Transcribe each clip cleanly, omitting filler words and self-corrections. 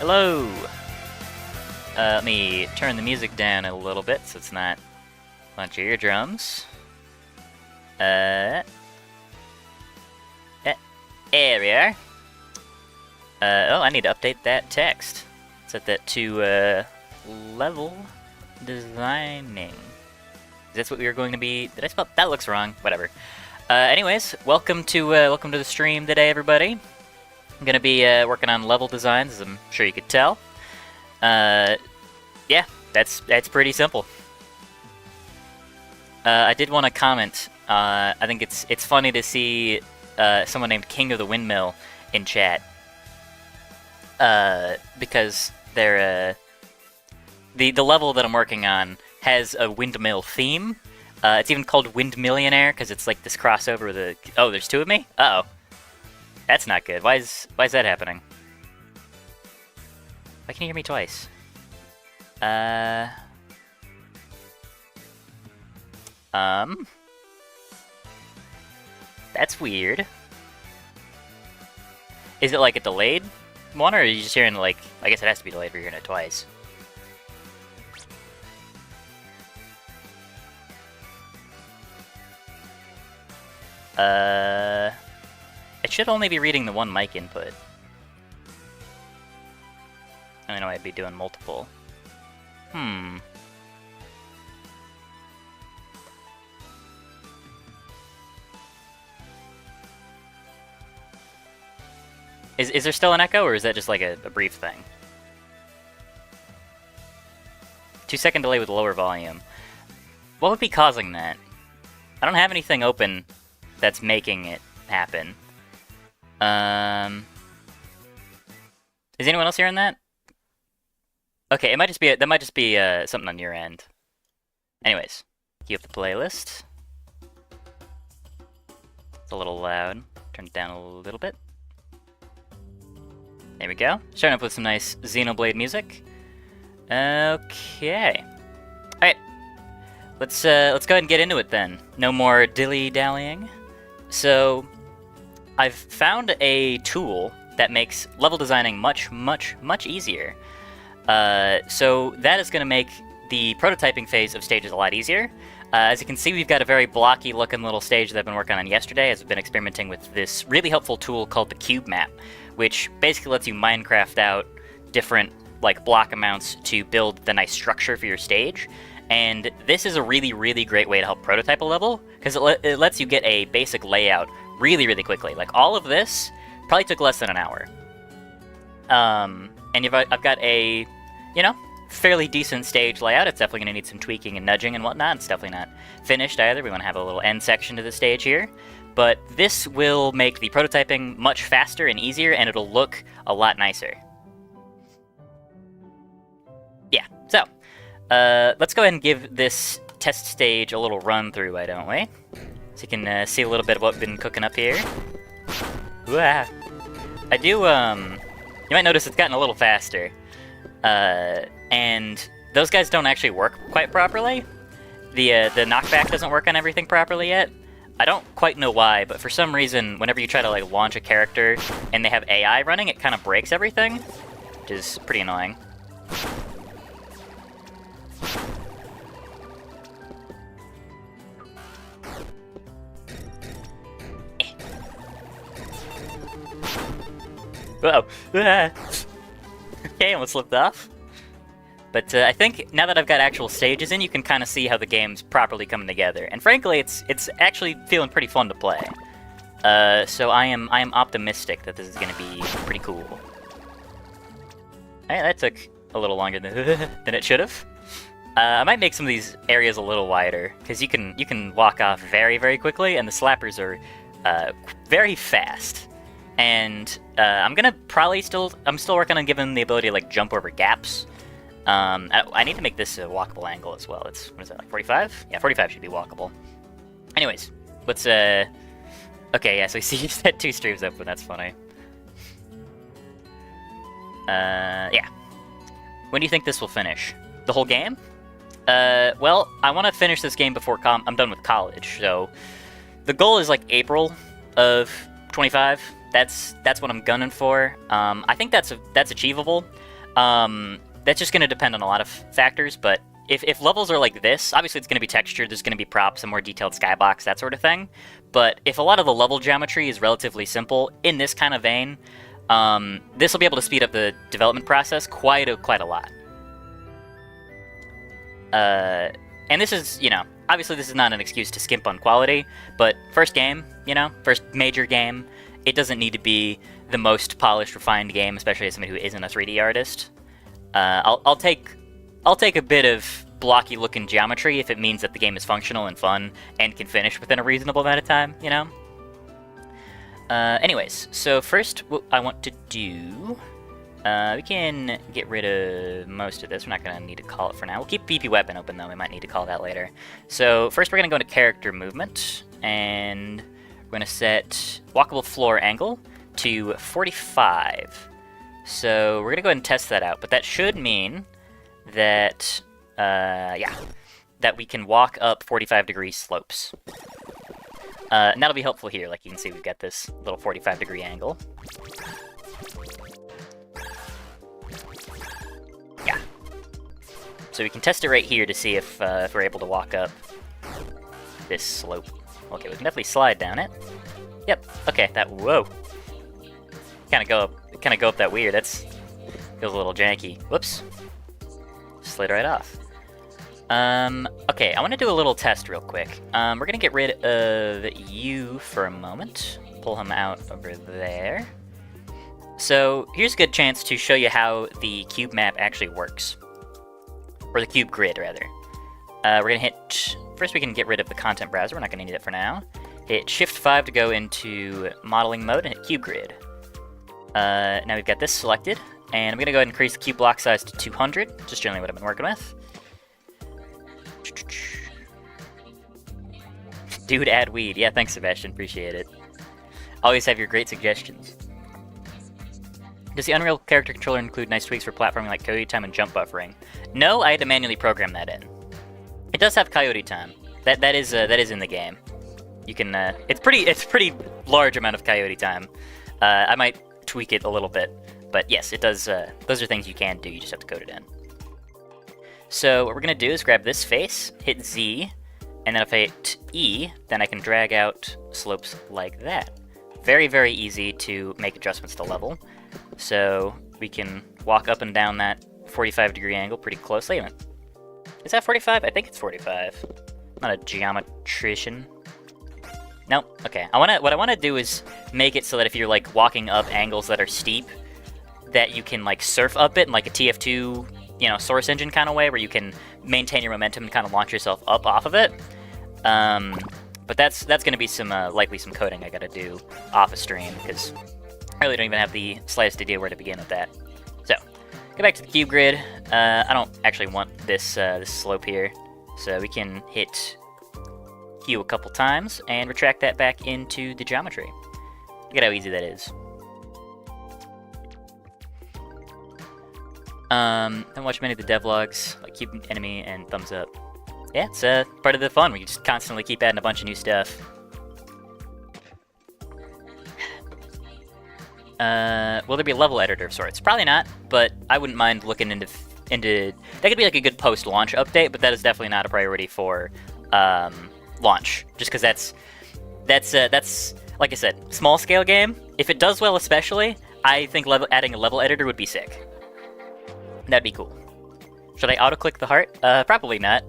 Hello! Let me turn the music down a little bit so it's not a bunch of eardrums. There we are. Oh, I need to update that text. Set that to, level designing. Is that what we were going to be? Did I spell? That looks wrong. Whatever. Anyways, welcome to the stream today, everybody. I'm gonna be working on level designs, as I'm sure you could tell. Yeah, that's pretty simple. I did want to comment. I think it's funny to see someone named King of the Windmill in chat, because they're the level that I'm working on has a windmill theme. It's even called Windmillionaire because it's like this crossover with a... Oh, there's two of me? Uh-oh. That's not good. Why is that happening? Why can you hear me twice? That's weird. Is it like a delayed one, or are you just hearing like... I guess it has to be delayed for hearing it twice. It should only be reading the one mic input. I know I'd be doing multiple. Is there still an echo, or is that just like a brief thing? 2-second delay with lower volume. What would be causing that? I don't have anything open that's making it happen. Is anyone else hearing that? Okay, it might just be that might just be something on your end. Anyways, cue up the playlist. It's a little loud. Turn it down a little bit. There we go. Starting up with some nice Xenoblade music. Okay. All right. Let's go ahead and get into it then. No more dilly-dallying. So, I've found a tool that makes level designing much, much, much easier. So that is going to make the prototyping phase of stages a lot easier. As you can see, we've got a very blocky looking little stage that I've been working on yesterday, as I've been experimenting with this really helpful tool called the cube map, which basically lets you Minecraft out different like block amounts to build the nice structure for your stage. And this is a really, really great way to help prototype a level, because it lets you get a basic layout really, really quickly. Like, all of this probably took less than an hour. And I've got a, you know, fairly decent stage layout. It's definitely going to need some tweaking and nudging and whatnot. It's definitely not finished either. We want to have a little end section to the stage here. But this will make the prototyping much faster and easier, and it'll look a lot nicer. Yeah, so... let's go ahead and give this test stage a little run through, why don't we? So you can see a little bit of what we've been cooking up here. Wah. I do, you might notice it's gotten a little faster. And those guys don't actually work quite properly. The knockback doesn't work on everything properly yet. I don't quite know why, but for some reason, whenever you try to like launch a character and they have AI running, it kind of breaks everything, which is pretty annoying. Uh-oh. Okay, almost slipped off. But I think now that I've got actual stages in, you can kind of see how the game's properly coming together. And frankly, it's actually feeling pretty fun to play. So I am optimistic that this is going to be pretty cool. Alright, that took a little longer than it should have. I might make some of these areas a little wider, because you can walk off very, very quickly, and the slappers are very fast. And I'm still working on giving the ability to like jump over gaps. I need to make this a walkable angle as well. What is that, like 45? Yeah, 45 should be walkable. Anyways, let's okay, yeah, so you see you just had 2 streams open, that's funny. Yeah. When do you think this will finish? The whole game? Well, I want to finish this game before I'm done with college, so the goal is like April of 25. That's what I'm gunning for. I think that's achievable. That's just going to depend on a lot of factors, but if levels are like this, obviously it's going to be textured, there's going to be props, a more detailed skybox, that sort of thing. But if a lot of the level geometry is relatively simple, in this kind of vein, this will be able to speed up the development process quite a lot. And this is, obviously this is not an excuse to skimp on quality, but first game, first major game, it doesn't need to be the most polished, refined game, especially as somebody who isn't a 3D artist. I'll take a bit of blocky-looking geometry if it means that the game is functional and fun and can finish within a reasonable amount of time, Anyways, so first what I want to do, we can get rid of most of this. We're not going to need to call it for now. We'll keep BP weapon open, though. We might need to call that later. So first we're going to go into character movement, and we're going to set walkable floor angle to 45. So we're going to go ahead and test that out, but that should mean that, that we can walk up 45-degree slopes. And that'll be helpful here. Like you can see, we've got this little 45-degree angle. Yeah. So we can test it right here to see if we're able to walk up this slope. Okay, we can definitely slide down it. Yep. Okay. Whoa. Kind of go up that weird. Feels a little janky. Whoops. Slid right off. Okay, I want to do a little test real quick. We're going to get rid of you for a moment. Pull him out over there. So here's a good chance to show you how the cube map actually works. Or the cube grid, rather. We're going to hit... First we can get rid of the content browser. We're not going to need it for now. Hit Shift 5 to go into modeling mode and hit cube grid. Now we've got this selected. And I'm going to go ahead and increase the cube block size to 200. Just generally what I've been working with. Dude, add weed. Yeah, thanks, Sebastian. Appreciate it. Always have your great suggestions. Does the Unreal character controller include nice tweaks for platforming like coyote time and jump buffering? No, I had to manually program that in. It does have coyote time. That is in the game. You can. It's pretty large amount of coyote time. I might tweak it a little bit, but yes, it does. Those are things you can do. You just have to code it in. So what we're gonna do is grab this face, hit Z, and then if I hit E, then I can drag out slopes like that. Very, very easy to make adjustments to level. So we can walk up and down that 45-degree angle pretty closely. Is that 45? I think it's 45. I'm not a geometrician. Nope. Okay. What I want to do is make it so that if you're like walking up angles that are steep, that you can like surf up it in like a TF2, source engine kind of way, where you can maintain your momentum and kind of launch yourself up off of it. But that's going to be some likely some coding I got to do off a stream, because I really don't even have the slightest idea where to begin with that. So go back to the cube grid. I don't actually want this this slope here, so we can hit Q a couple times and retract that back into the geometry. Look at how easy that is. Don't watch many of the devlogs, like Cube Enemy and Thumbs Up. Yeah, it's part of the fun. We just constantly keep adding a bunch of new stuff. Will there be a level editor of sorts? Probably not, but I wouldn't mind looking into that could be like a good post-launch update, but that is definitely not a priority for launch. Just because that's like I said, small scale game. If it does well, especially, I think adding a level editor would be sick. That'd be cool. Should I auto-click the heart? Probably not.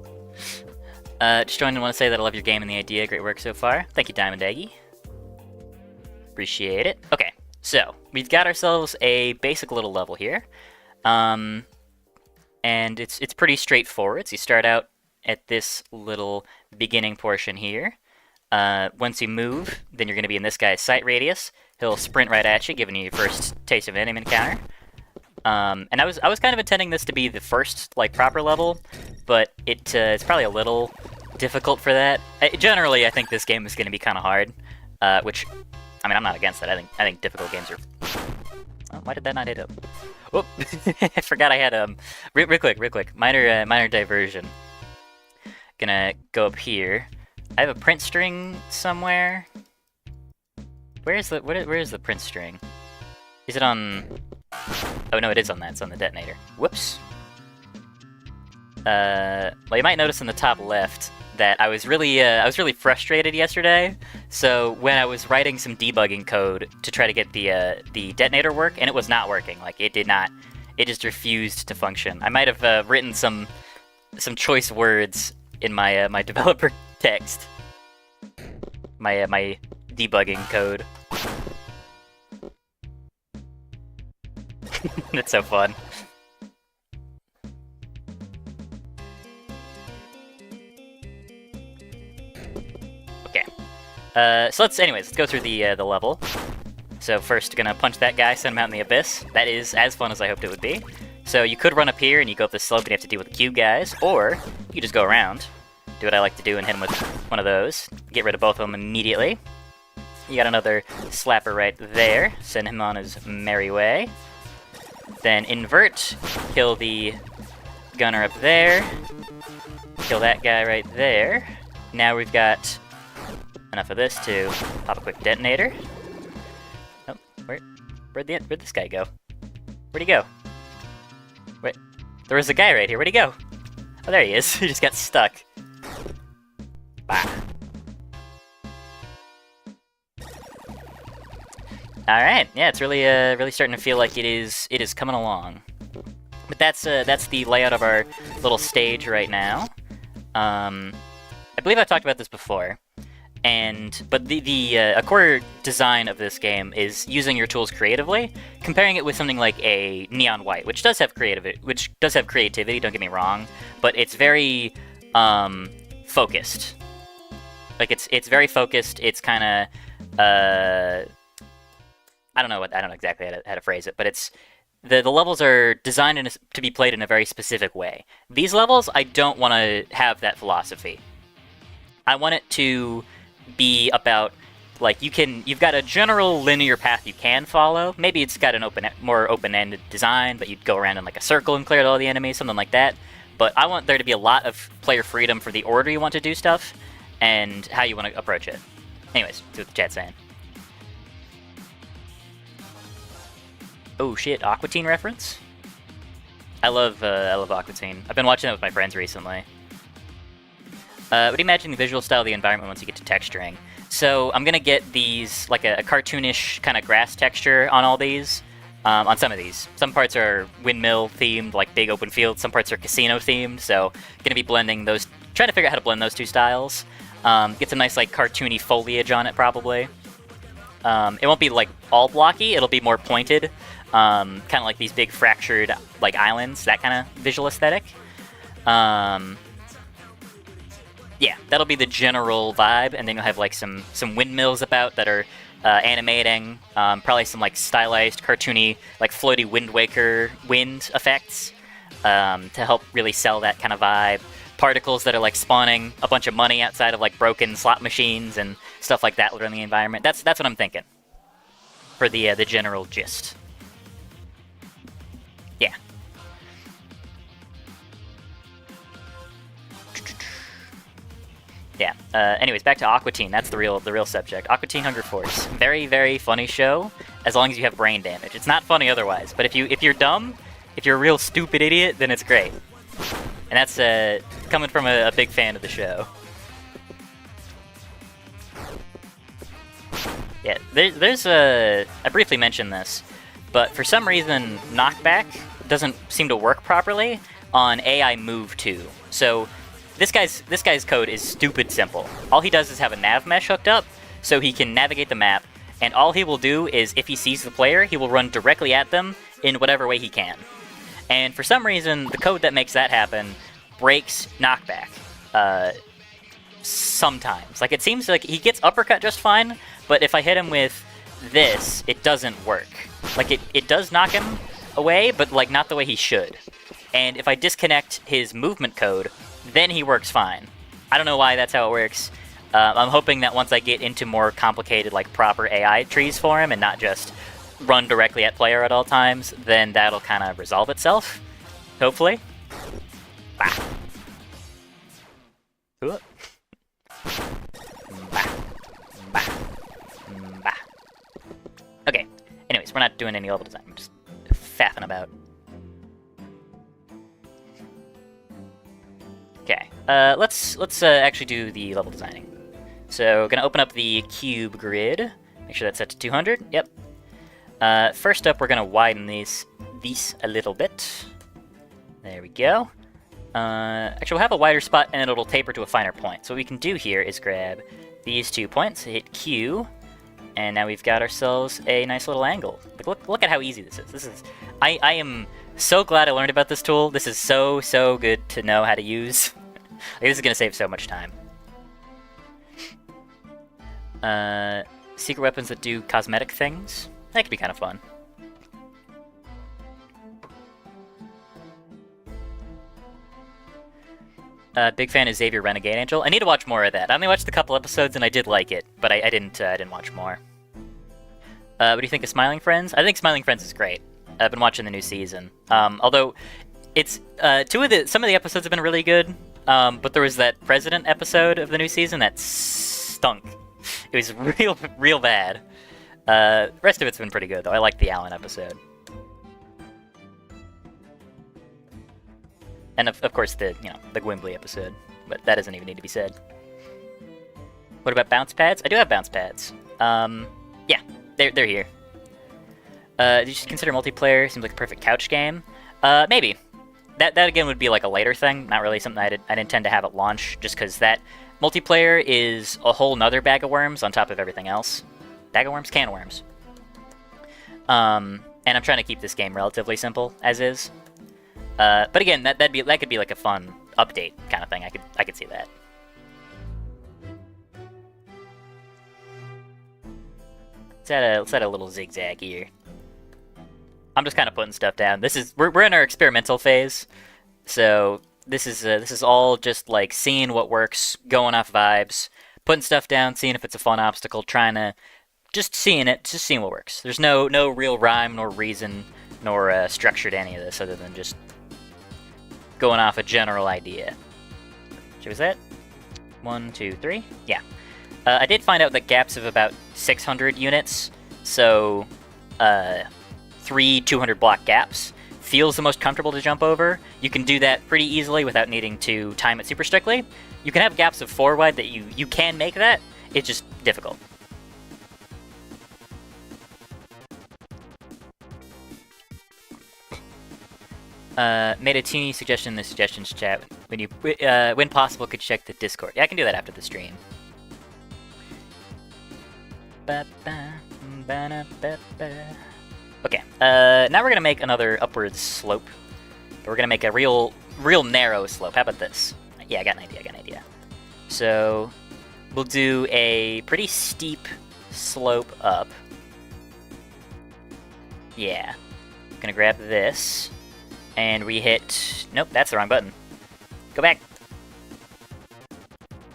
Just joined and want to say that I love your game and the idea. Great work so far. Thank you, Diamond Aggie. Appreciate it. Okay, so we've got ourselves a basic little level here. And it's pretty straightforward. So you start out at this little beginning portion here. Once you move, then you're going to be in this guy's sight radius. He'll sprint right at you, giving you your first taste of an enemy encounter. And I was kind of intending this to be the first like proper level, but it's probably a little difficult for that. Generally, I think this game is going to be kind of hard, which I mean I'm not against that. I think difficult games are. Oh, why did that not hit up? Whoop! I forgot I had real quick. Minor diversion. Gonna go up here. I have a print string somewhere. Where is the print string? Is it on? Oh no, it is on that. It's on the detonator. Whoops. Well, you might notice in the top left that I was really frustrated yesterday. So when I was writing some debugging code to try to get the detonator work, and it was not working. Like it did not. It just refused to function. I might have written some choice words in my my developer text. My debugging code. That's so fun. Okay. So let's go through the level. So first, gonna punch that guy, send him out in the abyss. That is as fun as I hoped it would be. So you could run up here and you go up the slope and you have to deal with the cube guys, or you just go around, do what I like to do and hit him with one of those. Get rid of both of them immediately. You got another slapper right there. Send him on his merry way. Then invert, kill the gunner up there. Kill that guy right there. Now we've got enough of this to pop a quick detonator. Oh, where'd this guy go? Where'd he go? Wait, there was a guy right here. Where'd he go? Oh, there he is. He just got stuck. Bah. All right, yeah, it's really starting to feel like it is coming along. But that's the layout of our little stage right now. I believe I've talked about this before, but a core design of this game is using your tools creatively, comparing it with something like a Neon White, which does have creativity. Don't get me wrong, but it's very focused. Like it's very focused. It's kind of I don't know exactly how to phrase it, but it's the levels are designed to be played in a very specific way. These levels, I don't want to have that philosophy. I want it to be about, like, you've got a general linear path you can follow. Maybe it's got an more open-ended design, but you'd go around in like a circle and clear all the enemies, something like that. But I want there to be a lot of player freedom for the order you want to do stuff and how you want to approach it. Anyways, see what the chat's saying. Oh shit, Aqua Teen reference? I love Aqua Teen. I've been watching that with my friends recently. What do you imagine the visual style of the environment once you get to texturing? So I'm gonna get these, like a cartoonish kind of grass texture on all these, on some of these. Some parts are windmill themed, like big open fields. Some parts are casino themed. So gonna be blending those, trying to figure out how to blend those two styles. Get some nice like cartoony foliage on it probably. It won't be like all blocky. It'll be more pointed. Kind of like these big fractured like islands, that kind of visual aesthetic. Yeah, that'll be the general vibe, and then you'll have like some windmills about that are animating. Probably some like stylized, cartoony, like floaty Wind Waker wind effects to help really sell that kind of vibe. Particles that are like spawning a bunch of money outside of like broken slot machines and stuff like that in the environment. That's what I'm thinking for the general gist. Yeah. Yeah. Anyways, back to Aqua Teen. That's the real subject. Aqua Teen Hunger Force. Very, very funny show, as long as you have brain damage. It's not funny otherwise. But if you're dumb, if you're a real stupid idiot, then it's great. And that's coming from a big fan of the show. Yeah, there's I briefly mentioned this, but for some reason, knockback doesn't seem to work properly on AI Move 2. So this guy's code is stupid simple. All he does is have a nav mesh hooked up, so he can navigate the map, and all he will do is, if he sees the player, he will run directly at them in whatever way he can. And for some reason, the code that makes that happen breaks knockback. Sometimes. Like, it seems like he gets uppercut just fine, but if I hit him with this, it doesn't work. Like, it does knock him away, but, like, not the way he should. And if I disconnect his movement code, then he works fine. I don't know why that's how it works. I'm hoping that once I get into more complicated, like, proper AI trees for him and not just run directly at player at all times, then that'll kind of resolve itself. Hopefully. Bah. Bah. Bah. Bah. Okay. Anyways, we're not doing any level design. We're just faffing about. Okay, let's actually do the level designing. So, gonna open up the cube grid. Make sure that's set to 200. Yep. First up, we're gonna widen these a little bit. There we go. Actually, we'll have a wider spot, and it'll taper to a finer point. So what we can do here is grab these 2 points, hit Q, and now we've got ourselves a nice little angle. Like, look at how easy this is. I am so glad I learned about this tool. This is so good to know how to use. Like, this is gonna save so much time. Secret weapons that do cosmetic things. That could be kind of fun. Big fan of Xavier Renegade Angel. I need to watch more of that. I only watched a couple episodes and I did like it, but I didn't watch more. What do you think of Smiling Friends? I think Smiling Friends is great. I've been watching the new season. Although it's some of the episodes have been really good. But there was that President episode of the new season that stunk. It was real bad. The rest of it's been pretty good though. I like the Allen episode. And of course the Gwimbly episode, but that doesn't even need to be said. What about bounce pads? I do have bounce pads. Yeah, they're here. Did you consider multiplayer? Seems like a perfect couch game. Maybe. That again would be like a later thing, not really something I'd intend to have at launch, just because that multiplayer is a whole nother bag of worms on top of everything else. Bag of worms? Can of worms. And I'm trying to keep this game relatively simple, as is. But again, that could be like a fun update kind of thing. I could see that. Let's add a little zigzag here. I'm just kind of putting stuff down. We're in our experimental phase, so this is all just like seeing what works, going off vibes, putting stuff down, seeing if it's a fun obstacle, trying to just seeing what works. There's no real rhyme nor reason nor structure to any of this other than just going off a general idea. So was that 1, 2, 3? Yeah. I did find out that gaps of about 600 units, so 3 200 block gaps feels the most comfortable to jump over. You can do that pretty easily without needing to time it super strictly. You can have gaps of 4 wide that you can make that. It's just difficult. Made a teeny suggestion in the suggestions chat. When possible, could check the Discord. Yeah, I can do that after the stream. Okay, now we're gonna make another upward slope. But we're gonna make a real narrow slope. How about this? Yeah, I got an idea. So we'll do a pretty steep slope up. Yeah. Gonna grab this. And we hit... Nope, that's the wrong button. Go back.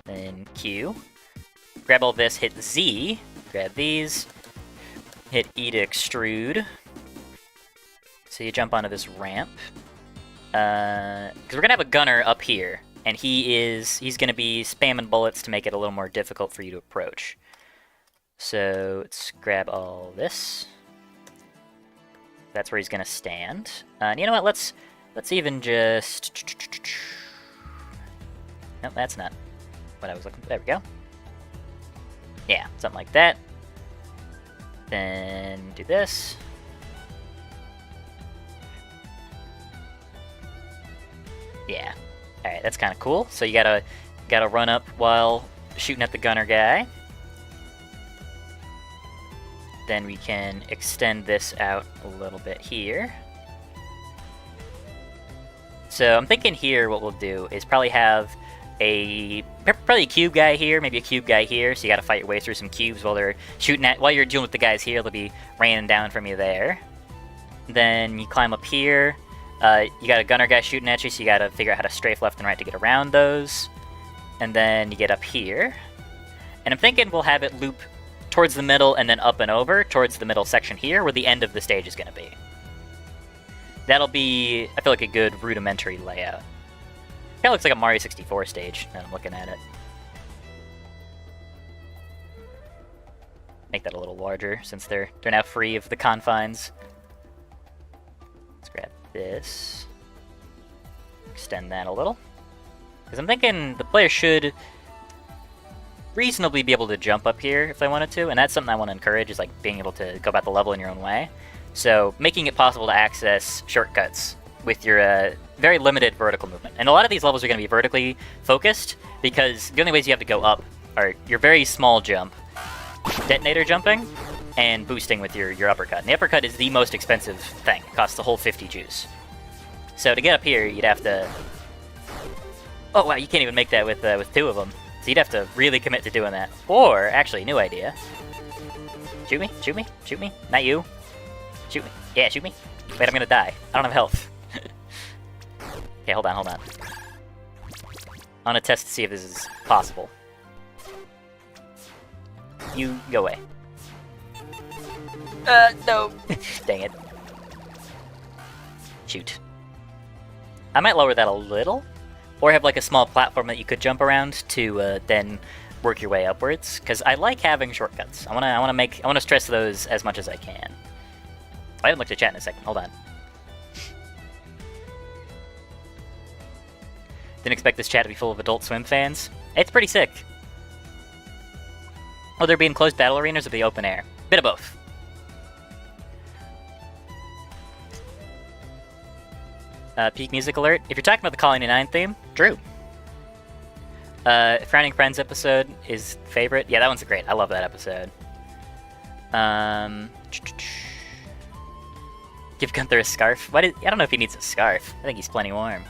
Then Q. Grab all this, hit Z. Grab these. Hit E to extrude. So you jump onto this ramp. Because we're going to have a gunner up here. And he's going to be spamming bullets to make it a little more difficult for you to approach. So let's grab all this. That's where he's gonna stand. And you know what? Let's even just. Nope, that's not what I was looking for. There we go. Yeah, something like that. Then do this. Yeah. All right, that's kind of cool. So you gotta run up while shooting at the gunner guy. Then we can extend this out a little bit here. So I'm thinking here what we'll do is probably have a cube guy here, maybe a cube guy here, so you gotta fight your way through some cubes while you're dealing with the guys here, they'll be raining down from you there. Then you climb up here, you got a gunner guy shooting at you, so you gotta figure out how to strafe left and right to get around those. And then you get up here. And I'm thinking we'll have it loop towards the middle and then up and over towards the middle section here where the end of the stage is going to be. That'll be, I feel like, a good rudimentary layout. Kind of looks like a Mario 64 stage now I'm looking at it. Make that a little larger since they're now free of the confines. this. Extend that a little. Because I'm thinking the player should reasonably be able to jump up here if they wanted to, and that's something I want to encourage, is like being able to go about the level in your own way. So making it possible to access shortcuts with your very limited vertical movement. And a lot of these levels are going to be vertically focused, because the only ways you have to go up are your very small jump, detonator jumping, and boosting with your uppercut. And the uppercut is the most expensive thing. It costs the whole 50 juice. So to get up here, you'd have to... Oh wow, you can't even make that with 2 of them. So you'd have to really commit to doing that. Or, actually, new idea. Shoot me, shoot me, shoot me. Not you. Shoot me. Yeah, shoot me. Wait, I'm gonna die. I don't have health. Okay, hold on, hold on. I want to test to see if this is possible. You go away. No. Dang it. Shoot. I might lower that a little, or have like a small platform that you could jump around to then work your way upwards. Because I like having shortcuts. I wanna stress those as much as I can. I haven't looked at chat in a second. Hold on. Didn't expect this chat to be full of Adult Swim fans. It's pretty sick. Oh, they're being closed battle arenas or the open air? Bit of both. Peak music alert. If you're talking about the Colony 9 theme, Drew. Frowning Friends episode is favorite. Yeah, that one's great. I love that episode. Give Gunther a scarf. I don't know if he needs a scarf. I think he's plenty warm.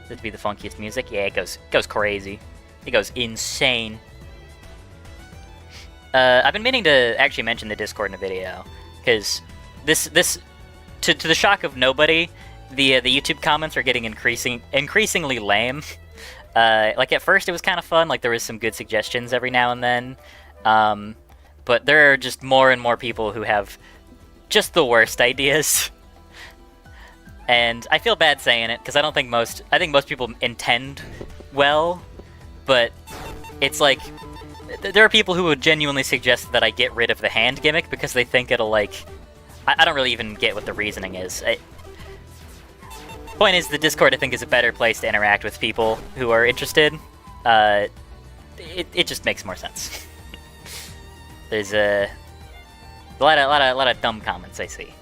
This would be the funkiest music. Yeah, it goes crazy. It goes insane. I've been meaning to actually mention the Discord in a video, because this to the shock of nobody, the YouTube comments are getting increasingly lame. Like at first it was kind of fun, like there was some good suggestions every now and then, but there are just more and more people who have just the worst ideas. And I feel bad saying it, because I think most people intend well, but it's like there are people who would genuinely suggest that I get rid of the hand gimmick because they think it'll like... I don't really even get what the reasoning is. Point is, the Discord I think is a better place to interact with people who are interested. It just makes more sense. There's a lot of dumb comments I see.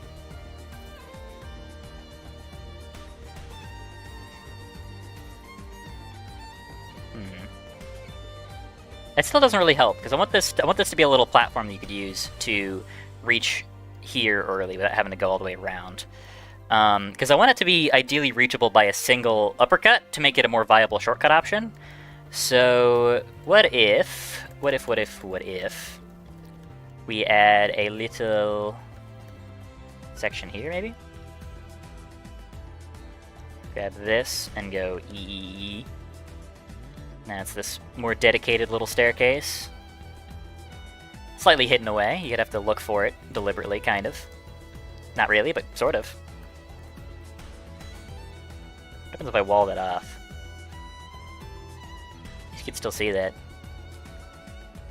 It still doesn't really help, because I want this to be a little platform that you could use to reach here early without having to go all the way around. Because I want it to be ideally reachable by a single uppercut to make it a more viable shortcut option. So what if we add a little section here, maybe? Grab this and go E. That's this more dedicated little staircase. Slightly hidden away. You'd have to look for it deliberately, kind of. Not really, but sort of. What happens if I wall that off? You can still see that.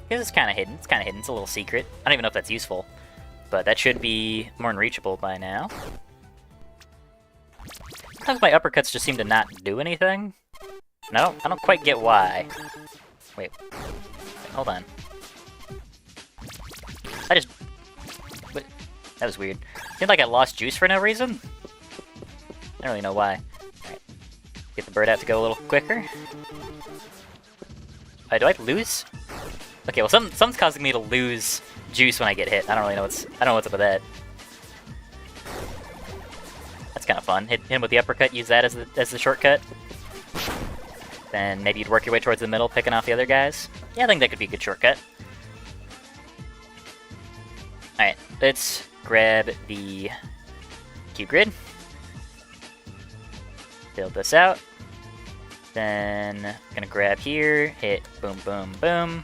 Because it's kind of hidden. It's kind of hidden. It's a little secret. I don't even know if that's useful. But that should be more unreachable by now. Sometimes my uppercuts just seem to not do anything. No, I don't quite get why. Wait, hold on. What? That was weird. Seemed like I lost juice for no reason. I don't really know why. Alright. Get the bird out to go a little quicker. Do I lose? Okay, well something's causing me to lose juice when I get hit. I don't know what's up with that. That's kind of fun. Hit him with the uppercut, use that as the shortcut. Then maybe you'd work your way towards the middle, picking off the other guys. Yeah, I think that could be a good shortcut. Alright, let's grab the cube grid. Build this out. Then, gonna grab here, hit boom, boom, boom.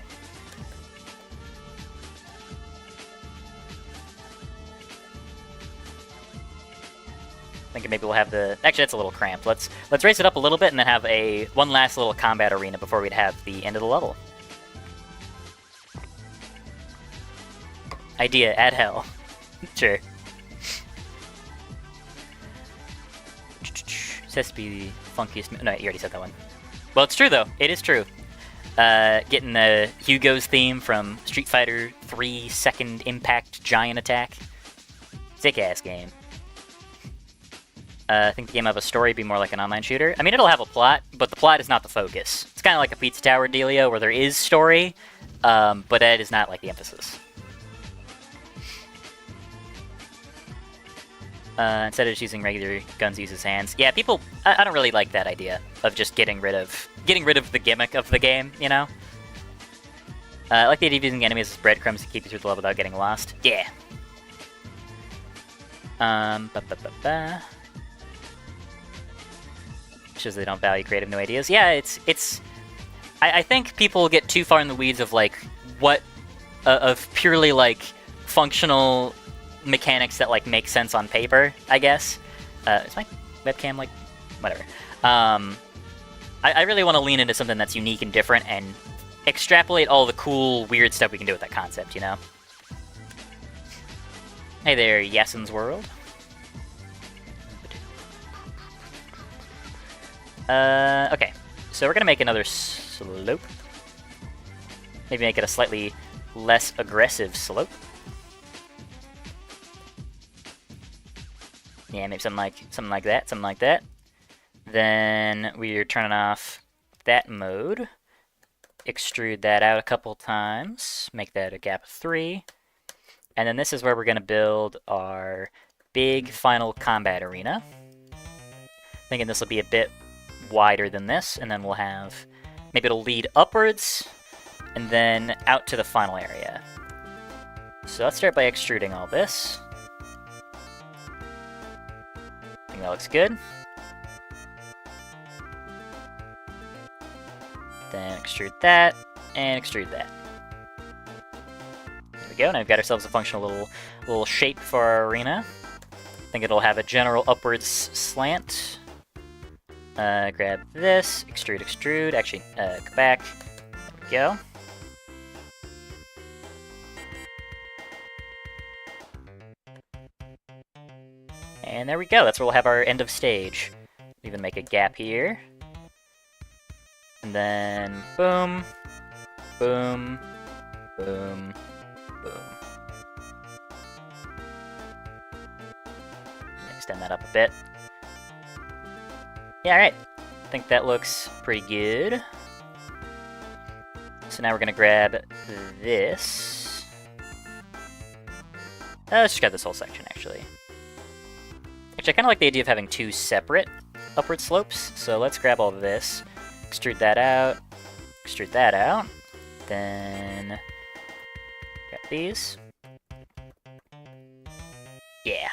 Thinking maybe we'll have the... Actually, that's a little cramped. Let's raise it up a little bit and then have one last little combat arena before we'd have the end of the level. Idea, add hell. Sure. This has to be the funkiest... No, you already said that one. Well, it's true, though. It is true. Getting the Hugo's theme from Street Fighter 3 Second Impact Giant Attack. Sick-ass game. I think the game will have a story, be more like an online shooter. I mean, it'll have a plot, but the plot is not the focus. It's kind of like a Pizza Tower dealio, where there is story, but that is not like the emphasis. Instead of just using regular guns, uses hands. Yeah, people. I don't really like that idea of just getting rid of the gimmick of the game. You know. I like the idea of using enemies as breadcrumbs to keep you through the level without getting lost. Yeah. Shows they don't value creative new ideas. Yeah, it's. I think people get too far in the weeds of like what of purely like functional mechanics that like make sense on paper, I guess. Is my webcam like whatever? I really want to lean into something that's unique and different and extrapolate all the cool, weird stuff we can do with that concept, you know? Hey there, Yasin's World. Okay, so we're gonna make another slope. Maybe make it a slightly less aggressive slope. Yeah, maybe something like that. Then we're turning off that mode. Extrude that out a couple times. Make that a gap of 3. And then this is where we're going to build our big final combat arena. Thinking this will be a bit wider than this, and then we'll have... Maybe it'll lead upwards, and then out to the final area. So let's start by extruding all this. I think that looks good. Then extrude that, and extrude that. There we go, now we've got ourselves a functional little shape for our arena. I think it'll have a general upwards slant. Grab this, extrude, actually, go back. There we go. And there we go, that's where we'll have our end of stage. Even make a gap here. And then boom, boom, boom, boom. Extend that up a bit. Yeah, alright. I think that looks pretty good. So now we're gonna grab this. Let's just grab this whole section, actually. Actually, I kind of like the idea of having 2 separate upward slopes. So let's grab all of this. Extrude that out, then grab these. Yeah.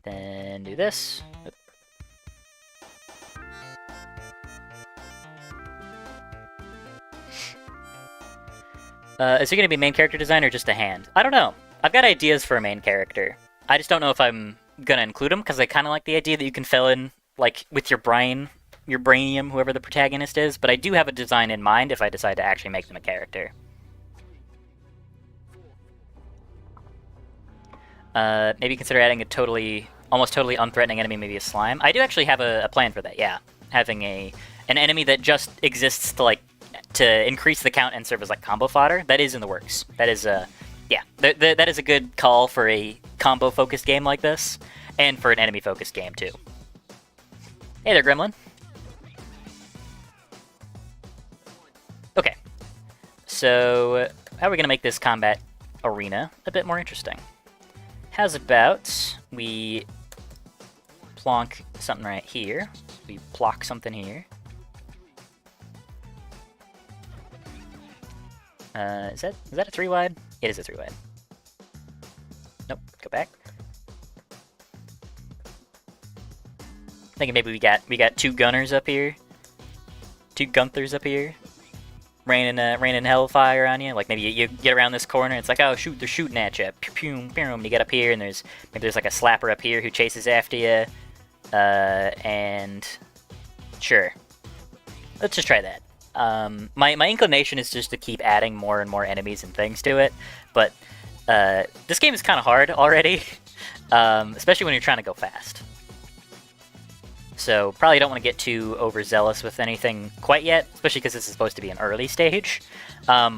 Then do this. Oop. Is he going to be main character design or just a hand? I don't know. I've got ideas for a main character. I just don't know if I'm going to include him, because I kind of like the idea that you can fill in, like, with your brain. Your Brainium, whoever the protagonist is, but I do have a design in mind if I decide to actually make them a character. Maybe consider adding a almost totally unthreatening enemy, maybe a slime. I do actually have a plan for that, yeah. Having an enemy that just exists to increase the count and serve as like combo fodder. That is in the works. That is, yeah, that is a good call for a combo-focused game like this, and for an enemy-focused game too. Hey there, Gremlin. Okay, so how are we going to make this combat arena a bit more interesting? How's about we plonk something right here, we plock something here. Is that a 3-wide? It is a 3-wide. Nope, go back. Thinking maybe we got 2 gunners up here, 2 Gunthers up here. Raining hellfire on you. Like maybe you get around this corner, it's like, oh shoot, they're shooting at you. Pew, pew, pew. And you get up here, and there's like a slapper up here who chases after you. And sure, let's just try that. My inclination is just to keep adding more and more enemies and things to it, but this game is kind of hard already, especially when you're trying to go fast. So probably don't want to get too overzealous with anything quite yet, especially because this is supposed to be an early stage.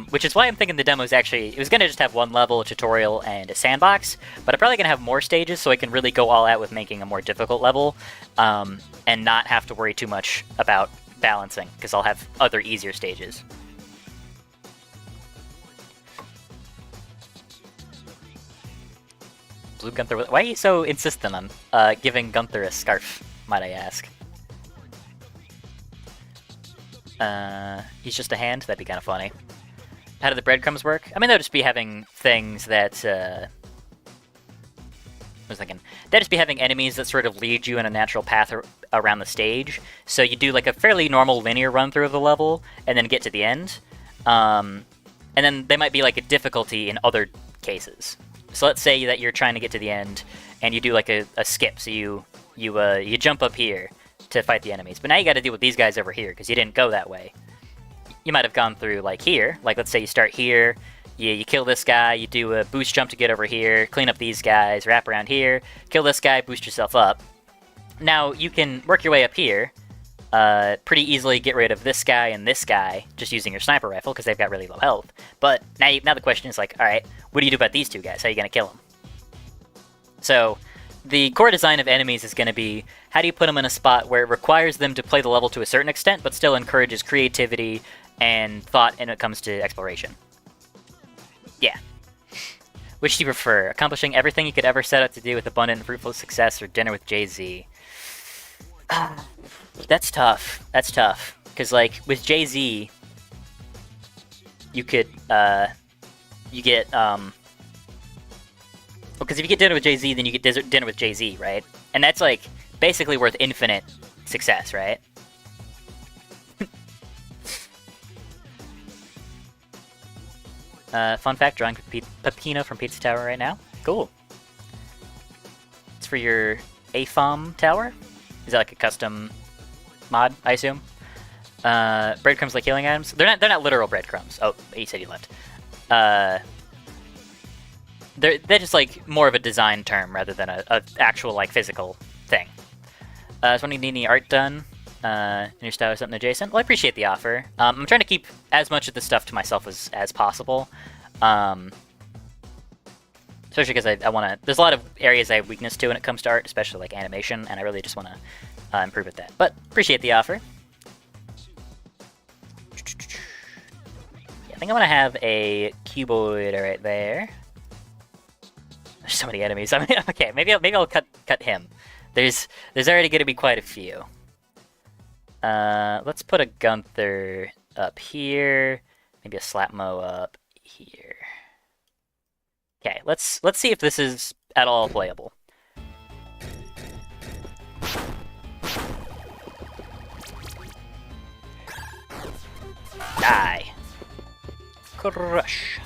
Which is why I'm thinking the demo is actually, it was going to just have one level, a tutorial, and a sandbox, but I'm probably going to have more stages so I can really go all out with making a more difficult level, and not have to worry too much about balancing, because I'll have other easier stages. Blue Gunther, why are you so insistent on giving Gunther a scarf, might I ask? He's just a hand? That'd be kind of funny. How do the breadcrumbs work? I mean, they'll just be having things that, I was thinking, they'll just be having enemies that sort of lead you in a natural path around the stage. So you do like a fairly normal linear run through of the level, and then get to the end. And then they might be like a difficulty in other cases. So let's say that you're trying to get to the end, and you do like a skip. So you jump up here to fight the enemies. But now you got to deal with these guys over here, because you didn't go that way. You might have gone through like here. Like let's say you start here, you kill this guy, you do a boost jump to get over here, clean up these guys, wrap around here, kill this guy, boost yourself up. Now you can work your way up here, pretty easily get rid of this guy and this guy just using your sniper rifle because they've got really low health. But now the question is like, all right, what do you do about these two guys? How are you going to kill them? So the core design of enemies is going to be, how do you put them in a spot where it requires them to play the level to a certain extent, but still encourages creativity and thought when it comes to exploration. Yeah. Which do you prefer? Accomplishing everything you could ever set out to do with abundant and fruitful success, or dinner with Jay-Z? That's tough. That's tough. Because, like, with Jay-Z, you could, you get, because if you get dinner with Jay-Z, then you get dinner with Jay-Z, right? And that's, like, basically worth infinite success, right? Fun fact, drawing Pepino from Pizza Tower right now. Cool. It's for your AFOM tower? Is that like a custom mod, I assume? Breadcrumbs like healing items? They're not literal breadcrumbs. Oh, he said he left. They're just like more of a design term rather than a actual like physical thing. So when you need any art done, in your style or something adjacent? Well, I appreciate the offer. I'm trying to keep as much of the stuff to myself as possible. Especially because I want to... There's a lot of areas I have weakness to when it comes to art, especially like animation, and I really just want to improve at that. But appreciate the offer. Yeah, I think I'm going to have a cuboid right there. There's so many enemies. I mean, okay, maybe I'll cut him. There's already going to be quite a few. Let's put a Gunther up here, maybe a Slapmo up here. Okay, let's see if this is at all playable. Die. Crush.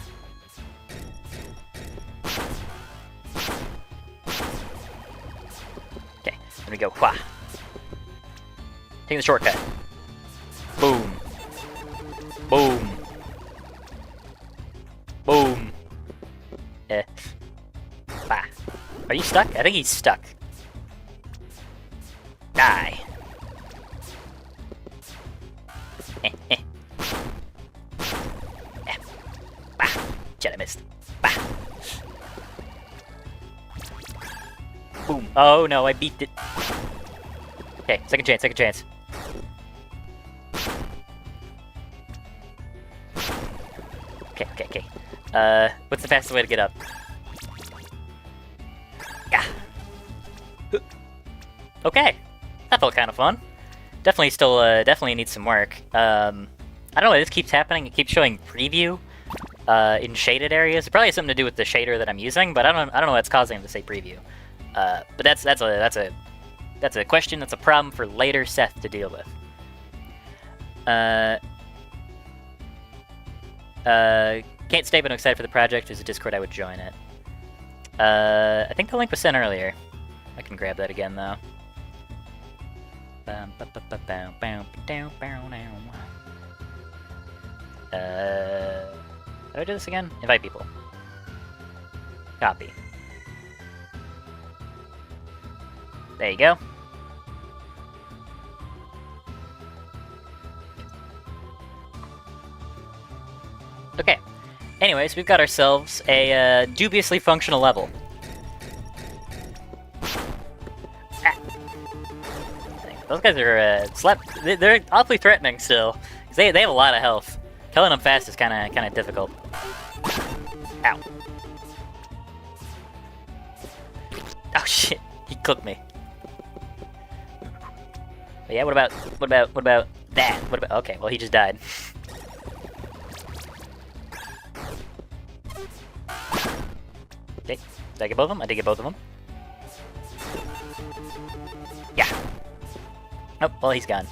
Okay, there we go. Wah. Taking the shortcut. Boom. Boom. Boom. Bah. Are you stuck? I think he's stuck. Die. Bah. Shit, I missed. Bah. Boom. Oh no, I beat it. Okay, second chance, second chance. Okay. What's the fastest way to get up? Yeah. Okay. That felt kind of fun. Definitely still, definitely needs some work. I don't know why this keeps happening. It keeps showing preview, in shaded areas. It probably has something to do with the shader that I'm using, but I don't know what's causing it to say preview. But that's a question, that's a problem for later Seth to deal with. Can't stay, but I'm excited for the project. There's a Discord, I would join it. I think the link was sent earlier. I can grab that again, though. How do I do this again? Invite people. Copy. There you go. Anyways, we've got ourselves a dubiously functional level. Ah. Those guys are they're awfully threatening still. They have a lot of health. Killing them fast is kind of difficult. Ow. Oh shit! He cooked me. But yeah, what about that? What about? Okay, well he just died. Okay, did I get both of them? I did get both of them. Yeah. Oh, well he's gone.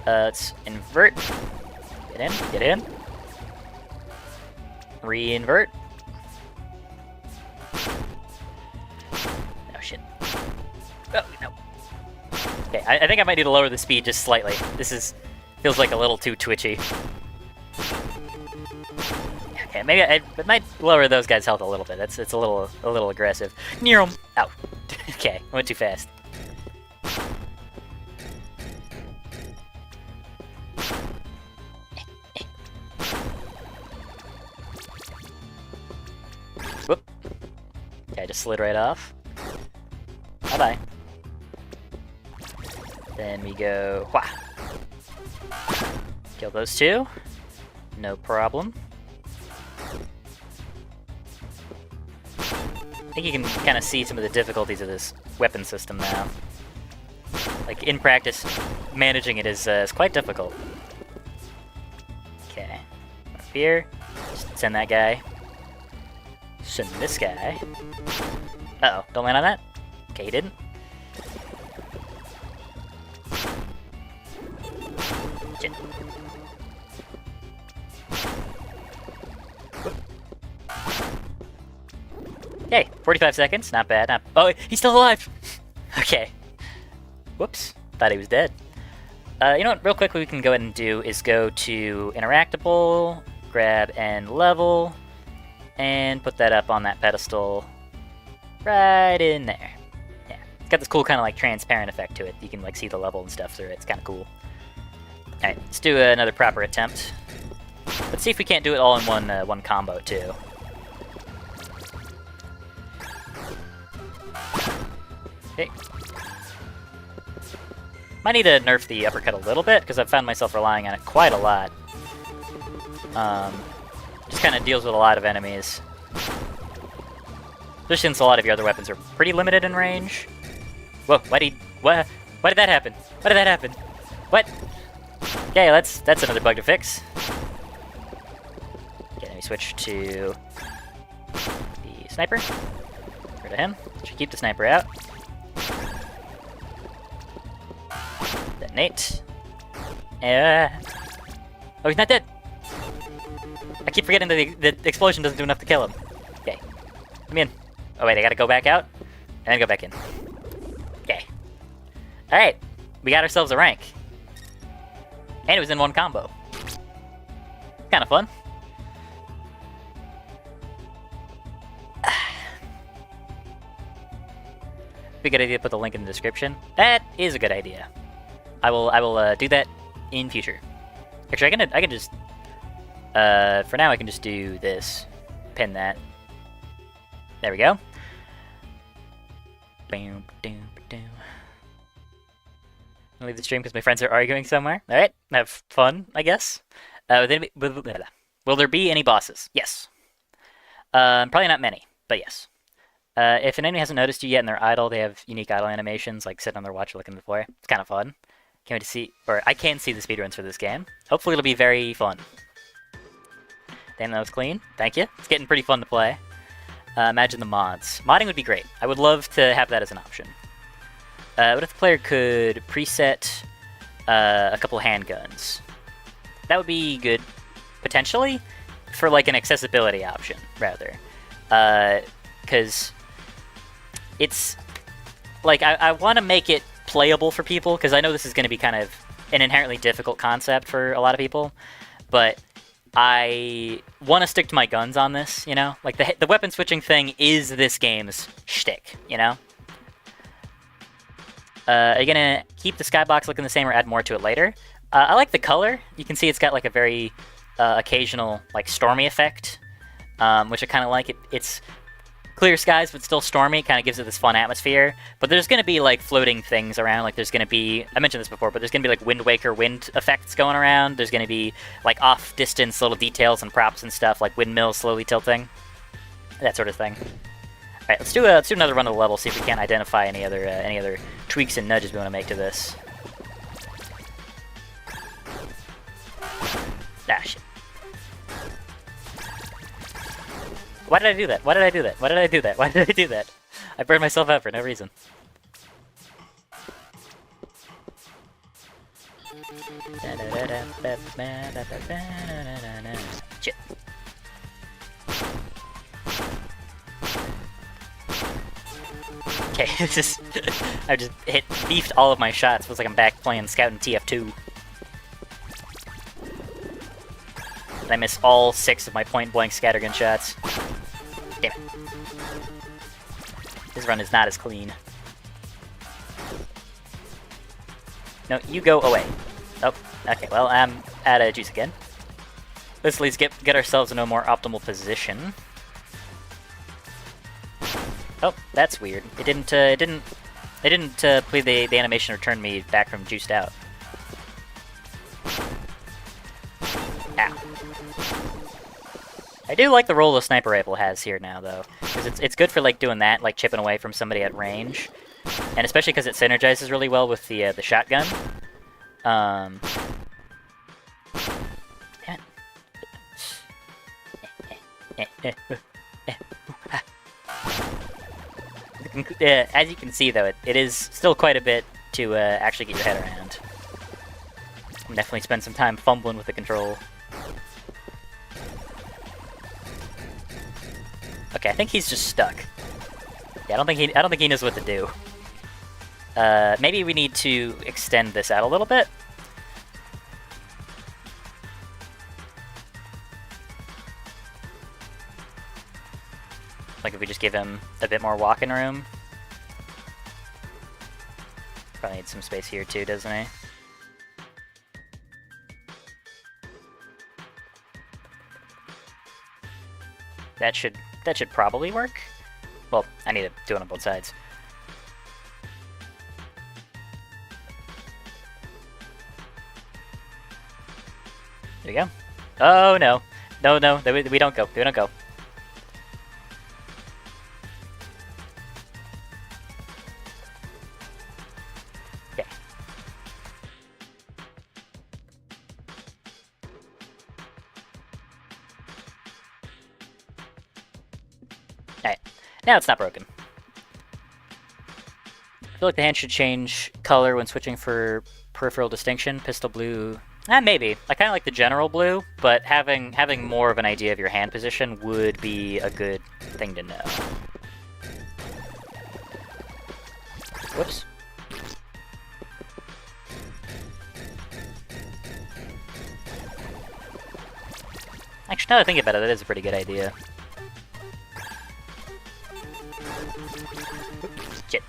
Let's invert. Get in, get in. Re-invert. Oh shit. Oh, no. Okay, I think I might need to lower the speed just slightly. Feels like a little too twitchy. Okay, maybe I might lower those guys' health a little bit. It's a little aggressive. Near 'em. Ow. Okay, I went too fast. Whoop. Okay, I just slid right off. Bye-bye. Then we go... Wah! Kill those two. No problem. I think you can kind of see some of the difficulties of this weapon system now. Like, in practice, managing it is quite difficult. Okay. Up here. Just send that guy. Send this guy. Uh-oh, don't land on that? Okay, he didn't. Shit. Okay, 45 seconds, not bad. Oh, he's still alive! Okay. Whoops, thought he was dead. You know what, real quick what we can go ahead and do is go to Interactable, grab and level, and put that up on that pedestal right in there. Yeah, it's got this cool kind of like transparent effect to it. You can like see the level and stuff through it. It's kind of cool. Alright, let's do another proper attempt. Let's see if we can't do it all in one combo too. Okay. Might need to nerf the uppercut a little bit, because I've found myself relying on it quite a lot. Just kind of deals with a lot of enemies. Especially since a lot of your other weapons are pretty limited in range. Whoa, why did that happen? Why did that happen? What? Okay, that's another bug to fix. Okay, let me switch to the sniper. Get rid of him. Should keep the sniper out. Detonate. Oh, he's not dead! I keep forgetting that the explosion doesn't do enough to kill him. Okay. Come in. Oh wait, I gotta go back out? And then go back in. Okay. Alright. We got ourselves a rank. And it was in one combo. Kinda fun. Be a good idea to put the link in the description. That is a good idea. I will do that in future. Actually, I can just for now I can just do this. Pin that. There we go. I'll leave the stream because my friends are arguing somewhere. All right, have fun, I guess. Will there be any bosses? Yes. Probably not many, but yes. If an enemy hasn't noticed you yet and they're idle, they have unique idle animations, like sitting on their watch or looking at the floor. It's kind of fun. Can't wait to see, or I can see the speedruns for this game. Hopefully it'll be very fun. Damn, that was clean. Thank you. It's getting pretty fun to play. Imagine the mods. Modding would be great. I would love to have that as an option. What if the player could preset a couple handguns? That would be good, potentially, for like an accessibility option, rather. Because it's like I want to make it playable for people, because I know this is going to be kind of an inherently difficult concept for a lot of people, but I want to stick to my guns on this, you know? Like, the weapon switching thing is this game's shtick, you know? Are you going to keep the skybox looking the same or add more to it later? I like the color. You can see it's got like a very occasional like stormy effect, which I kind of like. It's clear skies but still stormy, kind of gives it this fun atmosphere. But there's going to be like floating things around, like there's going to be, I mentioned this before, but there's going to be like Wind Waker wind effects going around. There's going to be like off distance little details and props and stuff, like windmills slowly tilting, that sort of thing. All right, let's do another run of the level, see if we can't identify any other tweaks and nudges we want to make to this. Ah, shit. Why did I do that? Why did I do that? Why did I do that? Why did I do that? I burned myself out for no reason. Shit. Okay, this is... I just beefed all of my shots. Feels like I'm back playing Scout in TF2. I miss all 6 of my point-blank scattergun shots. Damn it. This run is not as clean. No, you go away. Oh, okay, well, I'm out of juice again. Let's at least get ourselves in a more optimal position. Oh, that's weird. It didn't play the animation or turn me back from juiced out. Ow. I do like the role the sniper rifle has here now, though, because it's good for like doing that, like chipping away from somebody at range, and especially because it synergizes really well with the shotgun. Damn it. As you can see, though, it is still quite a bit to actually get your head around. I'll definitely spend some time fumbling with the control. Okay, I think he's just stuck. Yeah, I don't think he knows what to do. Maybe we need to extend this out a little bit. Like if we just give him a bit more walking room. Probably needs some space here too, doesn't he? That should probably work. Well, I need to do it on both sides. There we go. Oh no. No, we don't go. We don't go. Okay. Alright. Now it's not broken. I feel like the hand should change color when switching for peripheral distinction. Pistol blue... maybe. I kind of like the general blue, but having more of an idea of your hand position would be a good thing to know. Whoops. Actually, now that I think about it, that is a pretty good idea. Shit.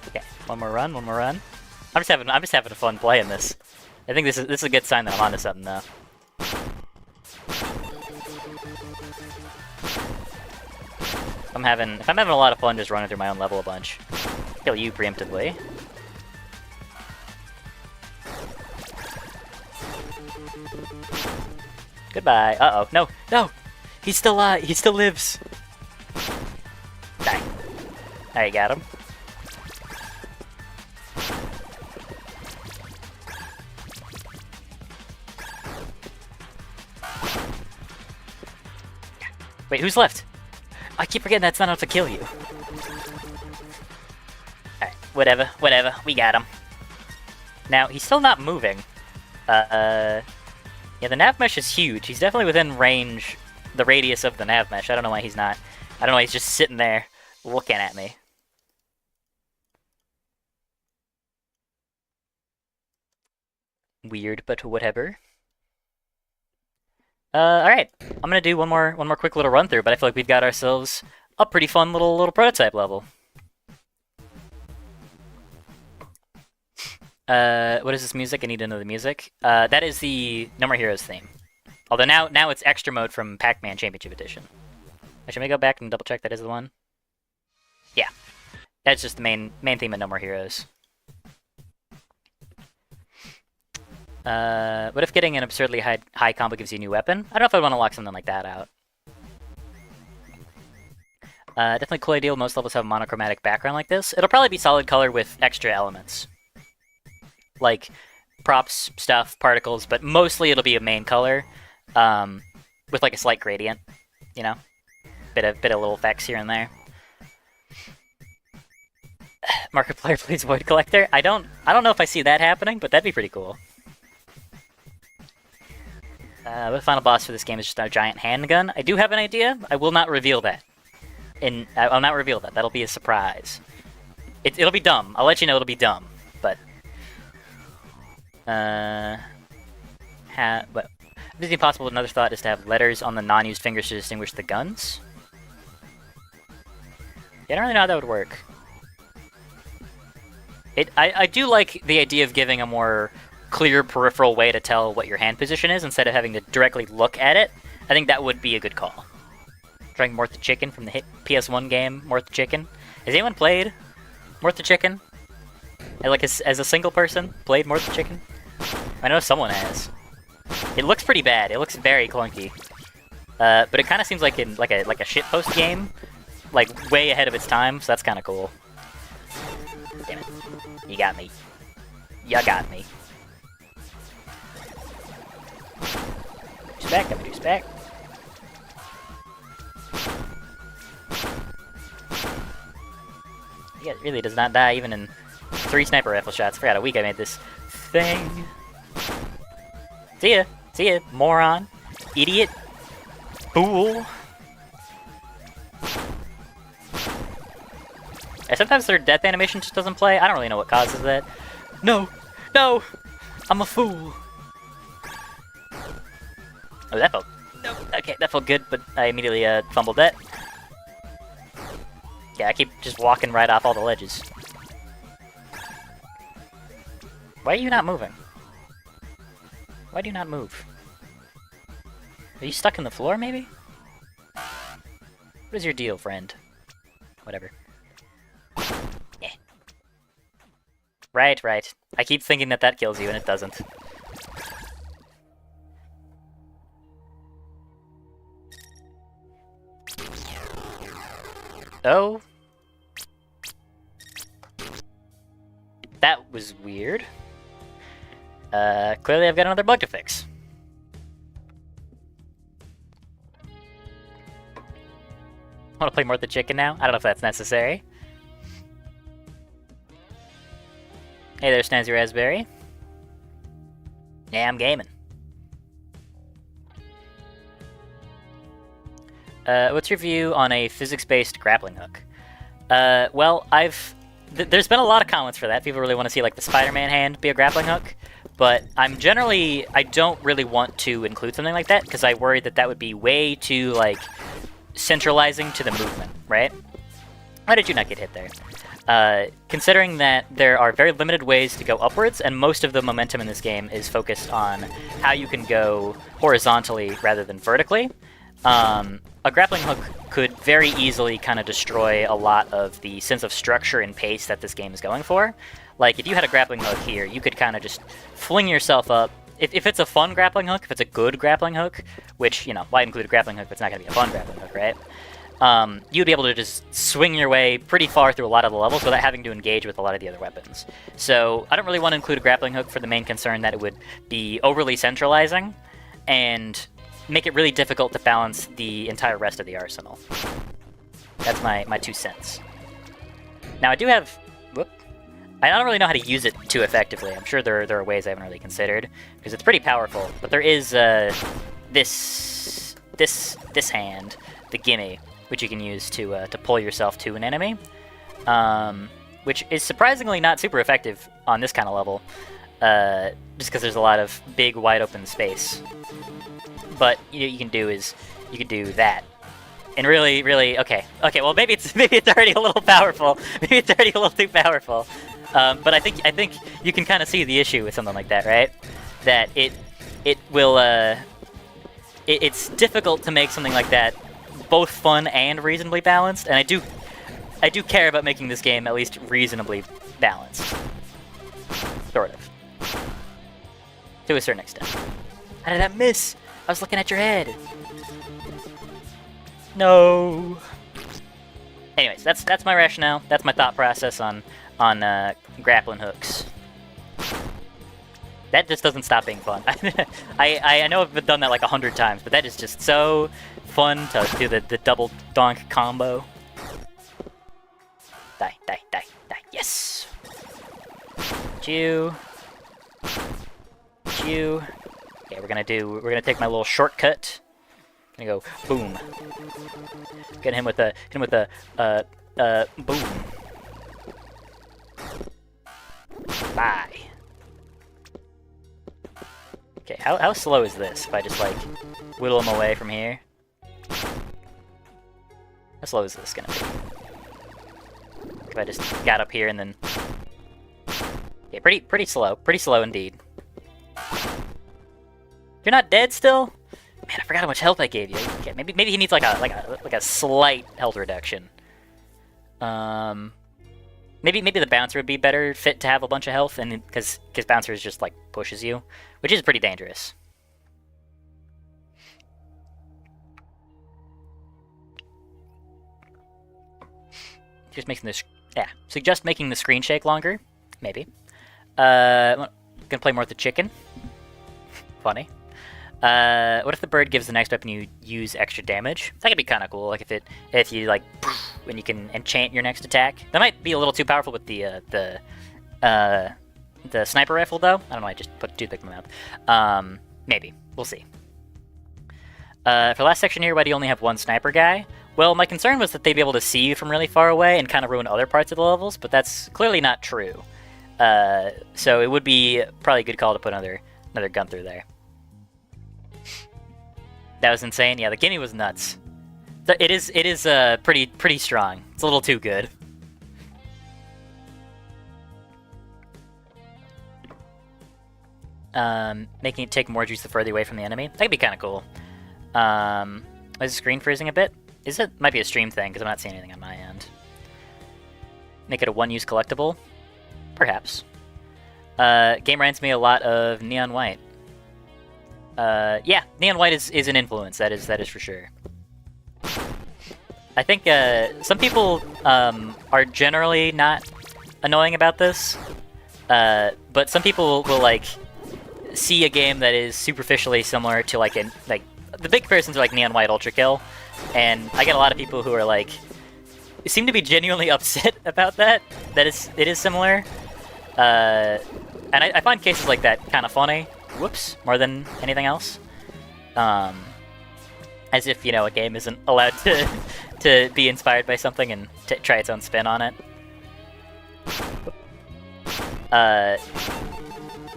Okay, one more run. I'm just having fun playing this. I think this is a good sign that I'm onto something though. If I'm having a lot of fun just running through my own level a bunch. Kill you preemptively. Goodbye. Uh-oh. No! No! He's still alive! He still lives! Die. I got him. Wait, who's left? I keep forgetting that's not enough to kill you. Alright, whatever. We got him. Now, he's still not moving. Yeah, the nav mesh is huge. He's definitely within range, the radius of the nav mesh. I don't know why he's not. I don't know why he's just sitting there looking at me. Weird, but whatever. Alright. I'm gonna do one more quick little run through, but I feel like we've got ourselves a pretty fun little prototype level. What is this music? I need to know the music. That is the No More Heroes theme. Although now it's extra mode from Pac-Man Championship Edition. Actually, let me go back and double check that is the one. Yeah, that's just the main theme of No More Heroes. What if getting an absurdly high combo gives you a new weapon? I don't know if I'd want to lock something like that out. Definitely cool idea. Most levels have a monochromatic background like this. It'll probably be solid color with extra elements. Like props, stuff, particles, but mostly it'll be a main color with like a slight gradient, you know? Bit of little effects here and there. Markiplier plays Void Collector. I don't know if I see that happening, but that'd be pretty cool. The final boss for this game is just our giant handgun. I do have an idea. I will not reveal that. I'll not reveal that. That'll be a surprise. It'll be dumb. I'll let you know it'll be dumb. But but if it's impossible, another thought is to have letters on the non-used fingers to distinguish the guns. Yeah, I don't really know how that would work. I do like the idea of giving a more clear peripheral way to tell what your hand position is instead of having to directly look at it. I think that would be a good call. Trying Mort the Chicken from the hit PS1 game, Mort the Chicken. Has anyone played Mort the Chicken? Like as a single person, played Mort the Chicken? I know someone has. It looks pretty bad. It looks very clunky. But it kind of seems like like a shitpost game, like way ahead of its time. So that's kind of cool. Damn it! You got me. You got me. Spec, I'm gonna do spec. Yeah, it really does not die even in 3 sniper rifle shots. Forgot a week I made this thing. See ya, moron, idiot, fool. And sometimes their death animation just doesn't play. I don't really know what causes that. No, I'm a fool. Oh, that felt... No, okay, that felt good, but I immediately fumbled that. Yeah, I keep just walking right off all the ledges. Why are you not moving? Why do you not move? Are you stuck in the floor, maybe? What is your deal, friend? Whatever. Yeah. Right. I keep thinking that kills you, and it doesn't. Oh. That was weird. Clearly I've got another bug to fix. Want to play Mort the Chicken now? I don't know if that's necessary. Hey there, Snazzy Raspberry. Yeah, I'm gaming. What's your view on a physics-based grappling hook? Well, there's been a lot of comments for that. People really want to see like the Spider-Man hand be a grappling hook, but I don't really want to include something like that because I worry that would be way too like centralizing to the movement, right? Why did you not get hit there? Considering that there are very limited ways to go upwards, and most of the momentum in this game is focused on how you can go horizontally rather than vertically, a grappling hook could very easily kind of destroy a lot of the sense of structure and pace that this game is going for. Like, if you had a grappling hook here, you could kind of just fling yourself up. If it's a fun grappling hook, if it's a good grappling hook, which, you know, why include a grappling hook if it's not going to be a fun grappling hook, right? You'd be able to just swing your way pretty far through a lot of the levels without having to engage with a lot of the other weapons. So I don't really want to include a grappling hook for the main concern that it would be overly centralizing and make it really difficult to balance the entire rest of the arsenal. That's my 2 cents. Now I do have... Whoop. I don't really know how to use it too effectively. I'm sure there are ways I haven't really considered, because it's pretty powerful. But there is this hand, the gimme, which you can use to pull yourself to an enemy, which is surprisingly not super effective on this kind of level, just because there's a lot of big, wide open space. But you know, you can do that. and really, really, okay, well maybe it's already a little powerful. Maybe it's already a little too powerful. But I think you can kind of see the issue with something like that, right? That it will it's difficult to make something like that both fun and reasonably balanced, and I do care about making this game at least reasonably balanced. Sort of. To a certain extent. How did that miss? I was looking at your head. No. Anyways, that's my rationale. That's my thought process on grappling hooks. That just doesn't stop being fun. I know I've done that like 100 times, but that is just so fun to do the double donk combo. Die, die, die, die. Yes. Chew. Chew. Okay, we're gonna take my little shortcut. Gonna go boom. Hit him with a boom. Bye. Okay, how slow is this if I just like whittle him away from here? How slow is this gonna be? If I just got up here and then... Okay, pretty slow indeed. You're not dead still? Man, I forgot how much health I gave you. Okay, maybe he needs like a slight health reduction. Maybe the bouncer would be better fit to have a bunch of health, and because bouncer is just like pushes you, which is pretty dangerous. Just making this, yeah. Suggest making the screen shake longer, maybe. Gonna play more with the chicken. Funny. What if the bird gives the next weapon you use extra damage? That could be kind of cool. Like if you like, when you can enchant your next attack. That might be a little too powerful with the sniper rifle though. I don't know. I just put a toothpick in my mouth. Maybe we'll see. For the last section here, why do you only have one sniper guy? Well, my concern was that they'd be able to see you from really far away and kind of ruin other parts of the levels, but that's clearly not true. So it would be probably a good call to put another gun through there. That was insane. Yeah, the gimme was nuts. It is pretty strong. It's a little too good. Making it take more juice the further away from the enemy. That could be kind of cool. Is the screen freezing a bit? Is it? Might be a stream thing because I'm not seeing anything on my end. Make it a one-use collectible? Perhaps. Game reminds me a lot of Neon White. Yeah, Neon White is an influence. That is for sure. I think some people are generally not annoying about this, but some people will like see a game that is superficially similar to like the big comparisons are like Neon White Ultra Kill, and I get a lot of people who are like seem to be genuinely upset about that. It is similar, and I find cases like that kind of funny. Whoops, more than anything else. As if, you know, a game isn't allowed to be inspired by something and try its own spin on it.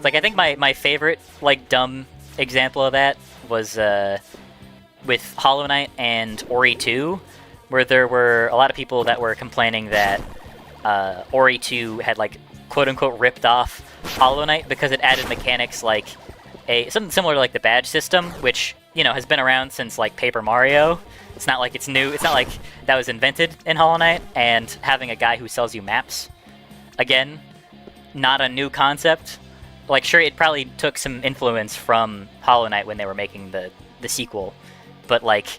Like, I think my favorite, like, dumb example of that was with Hollow Knight and Ori 2, where there were a lot of people that were complaining that Ori 2 had, like, quote-unquote ripped off Hollow Knight because it added mechanics like something similar to like the badge system, which, you know, has been around since like Paper Mario. It's not like it's new. It's not like that was invented in Hollow Knight, and having a guy who sells you maps, again, not a new concept. Like, sure, it probably took some influence from Hollow Knight when they were making the sequel, but like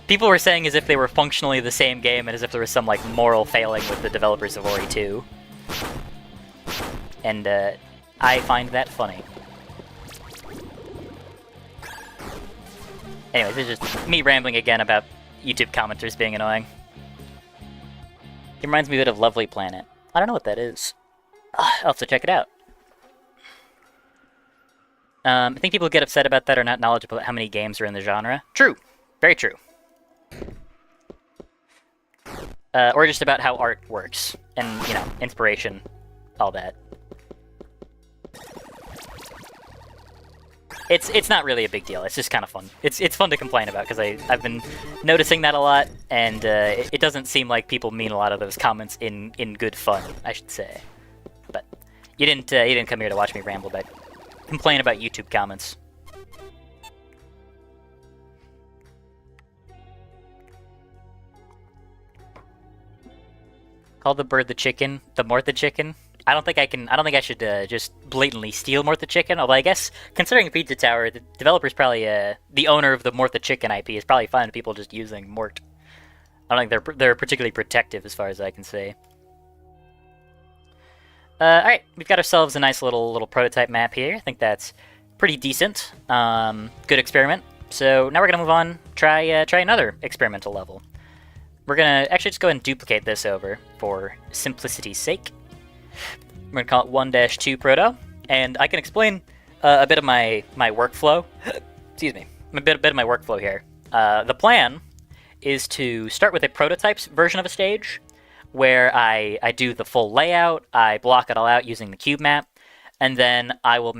people were saying as if they were functionally the same game and as if there was some like moral failing with the developers of Ori 2. And I find that funny. Anyways, it's just me rambling again about YouTube commenters being annoying. It reminds me a bit of Lovely Planet. I don't know what that is. I'll have to check it out. I think people who get upset about that are not knowledgeable about how many games are in the genre. True. Very true. Or just about how art works. And, you know, inspiration. All that. It's not really a big deal. It's just kind of fun. It's fun to complain about because I've been noticing that a lot, and it doesn't seem like people mean a lot of those comments in good fun, I should say. But you didn't come here to watch me ramble, but complain about YouTube comments. Call the bird the chicken, the Mort the chicken. I don't think I should just blatantly steal Mort the chicken. Although I guess considering Pizza Tower, the developer's probably the owner of the Mort the chicken IP is probably fine with people just using Mort. I don't think they're particularly protective as far as I can say. All right, we've got ourselves a nice little prototype map here. I think that's pretty decent. Good experiment. So now we're gonna move on. Try another experimental level. We're gonna actually just go ahead and duplicate this over for simplicity's sake. We're gonna call it 1-2 proto, and I can explain a bit of my workflow. Excuse me, a bit of my workflow here. The plan is to start with a prototypes version of a stage, where I do the full layout, I block it all out using the cube map, and then I'll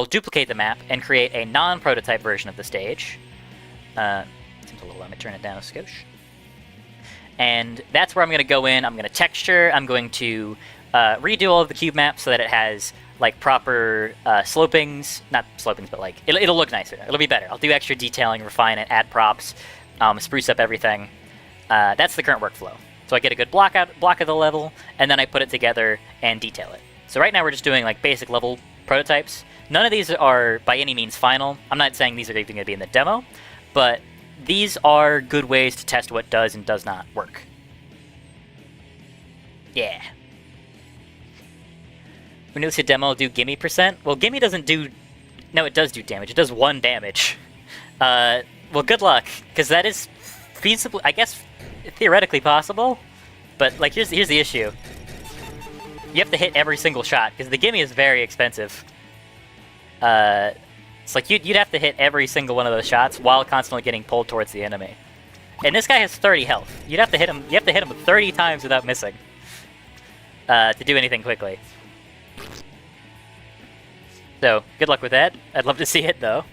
duplicate the map and create a non-prototype version of the stage. Seems a little low. Let me turn it down a skosh. And that's where I'm going to go in. I'm going to texture. I'm going to redo all of the cube map so that it has like proper slopings. Not slopings, but like it'll look nicer. It'll be better. I'll do extra detailing, refine it, add props, spruce up everything. That's the current workflow. So I get a good block of the level, and then I put it together and detail it. So right now we're just doing like basic level prototypes. None of these are by any means final. I'm not saying these are even going to be in the demo, but these are good ways to test what does and does not work. Yeah. When you see demo, do gimme %? Well, gimme doesn't do... No, it does do damage. It does 1 damage. Well, good luck, because that is feasible, I guess, theoretically possible. But, like, here's the issue. You have to hit every single shot, because the gimme is very expensive. It's like you'd have to hit every single one of those shots while constantly getting pulled towards the enemy. And this guy has 30 health. You have to hit him 30 times without missing to do anything quickly. So, good luck with that. I'd love to see it, though.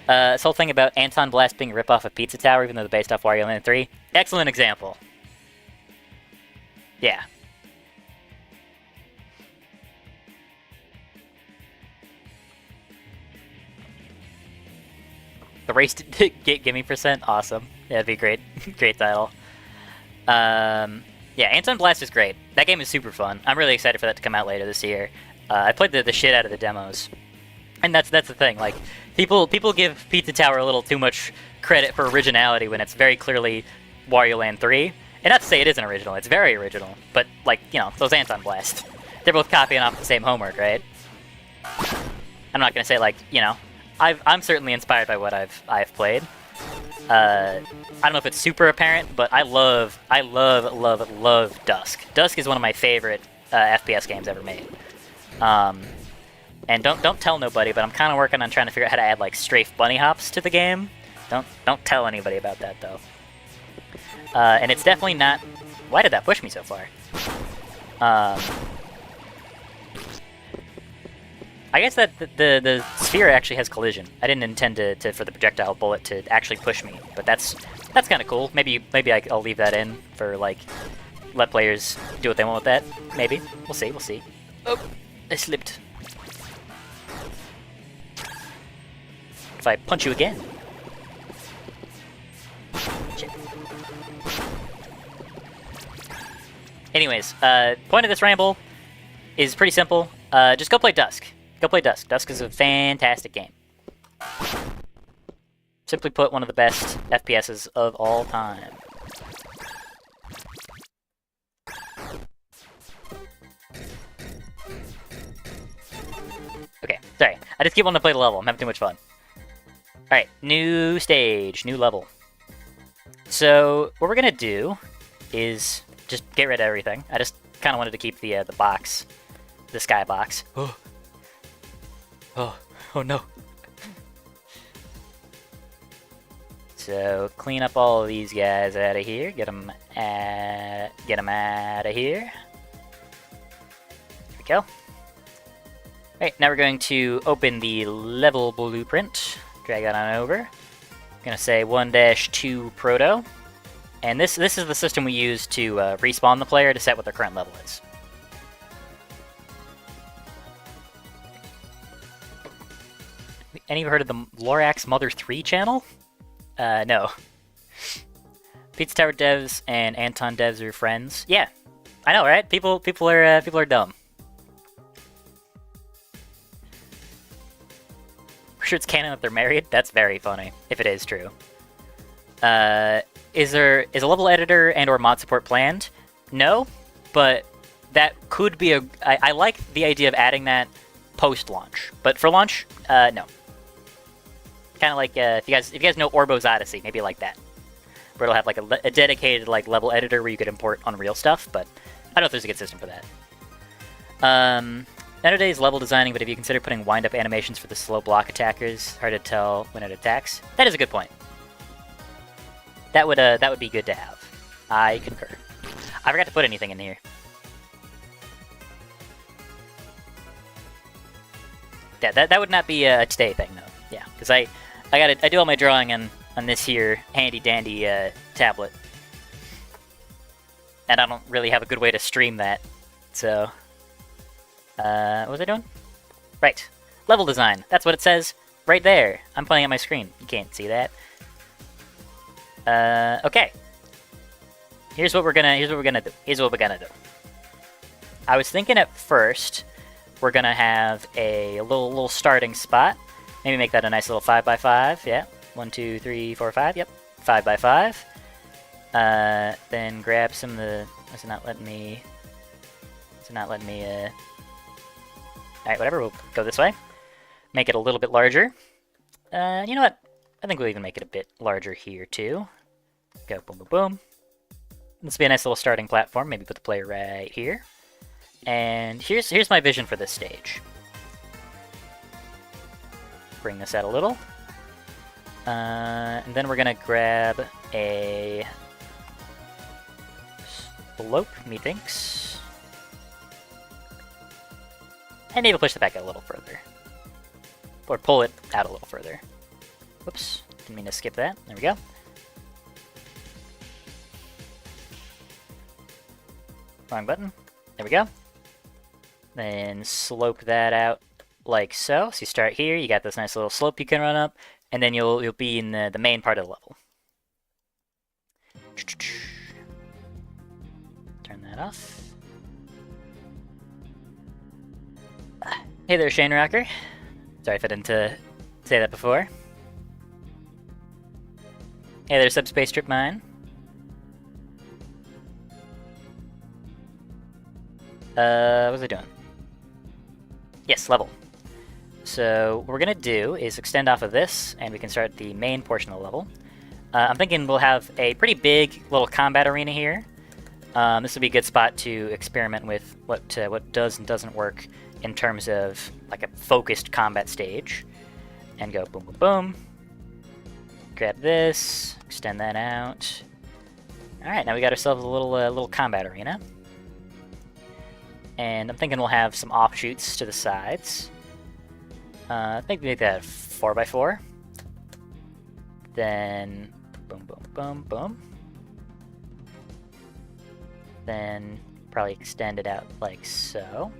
This whole thing about Anton Blast being a ripoff of Pizza Tower, even though they're based off Wario Land 3. Excellent example. Yeah. The race to gimme %? Awesome. Yeah, that'd be great. Great title. Yeah, Anton Blast is great. That game is super fun. I'm really excited for that to come out later this year. I played the shit out of the demos. And that's the thing, like, people give Pizza Tower a little too much credit for originality when it's very clearly Wario Land 3. And not to say it isn't original, it's very original. But, like, you know, those Anton Blast. They're both copying off the same homework, right? I'm not gonna say, like, you know, I'm certainly inspired by what I've played. I don't know if it's super apparent, but I love Dusk. Dusk is one of my favorite FPS games ever made. And don't tell nobody, but I'm kind of working on trying to figure out how to add like strafe bunny hops to the game. Don't tell anybody about that though. And it's definitely not. Why did that push me so far? I guess that the sphere actually has collision. I didn't intend for the projectile bullet to actually push me, but that's kind of cool. Maybe I'll leave that in for like let players do what they want with that. Maybe we'll see. Oh, I slipped. If I punch you again. Shit. Anyways, point of this ramble is pretty simple. Just go play Dusk. Go play Dusk. Dusk is a fantastic game. Simply put, one of the best FPSs of all time. Okay, sorry. I just keep wanting to play the level. I'm having too much fun. Alright, new stage, new level. So, what we're gonna do is just get rid of everything. I just kind of wanted to keep the box, the sky box. Oh no. So clean up all of these guys out of here. Get them out of here. There we go. Right, now we're going to open the level blueprint. Drag that on over. Gonna say 1-2 proto. And this is the system we use to respawn the player to set what their current level is. Any of you heard of the Lorax Mother 3 channel? No. Pizza Tower devs and Anton devs are friends. Yeah, I know, right? People are dumb. We're sure it's canon that they're married. That's very funny if it is true. Is a level editor and/or mod support planned? No, but that could be a. I like the idea of adding that post-launch, but for launch, no. Kind of like if you guys know Orbo's Odyssey, maybe like that, where it'll have like a dedicated like level editor where you could import Unreal stuff. But I don't know if there's a good system for that. Nowadays level designing, but if you consider putting wind-up animations for the slow block attackers, hard to tell when it attacks. That is a good point. That would be good to have. I concur. I forgot to put anything in here. Yeah, that would not be a today thing though. Yeah, because I do all my drawing on this here handy dandy tablet, and I don't really have a good way to stream that. So, what was I doing? Right, level design. That's what it says right there. I'm playing on my screen. You can't see that. Okay. Here's what we're gonna do. I was thinking at first we're gonna have a little starting spot. Maybe make that a nice little 5x5. Yeah. 1, 2, 3, 4, 5. Yep. 5x5. Then grab some of the. Is it not letting me? All right. Whatever. We'll go this way. Make it a little bit larger. You know what? I think we'll even make it a bit larger here too. Go boom, boom, boom. This will be a nice little starting platform. Maybe put the player right here. And here's my vision for this stage. Bring this out a little. And then we're gonna grab a slope, methinks. And maybe push the back out a little further. Or pull it out a little further. Whoops, didn't mean to skip that. There we go. Wrong button. There we go. Then slope that out like so. So you start here, you got this nice little slope you can run up, and then you'll be in the main part of the level. Turn that off. Hey there, Shane Rocker. Sorry if I didn't say that before. Hey there, Subspace Trip Mine. What was I doing? Yes, level. So what we're gonna do is extend off of this, and we can start the main portion of the level. I'm thinking we'll have a pretty big little combat arena here. This would be a good spot to experiment with what does and doesn't work in terms of like a focused combat stage. And go boom, boom, boom. Grab this, extend that out. All right, now we got ourselves a little combat arena. And I'm thinking we'll have some offshoots to the sides. I think we make that 4x4. Then boom, boom, boom, boom. Then probably extend it out like so.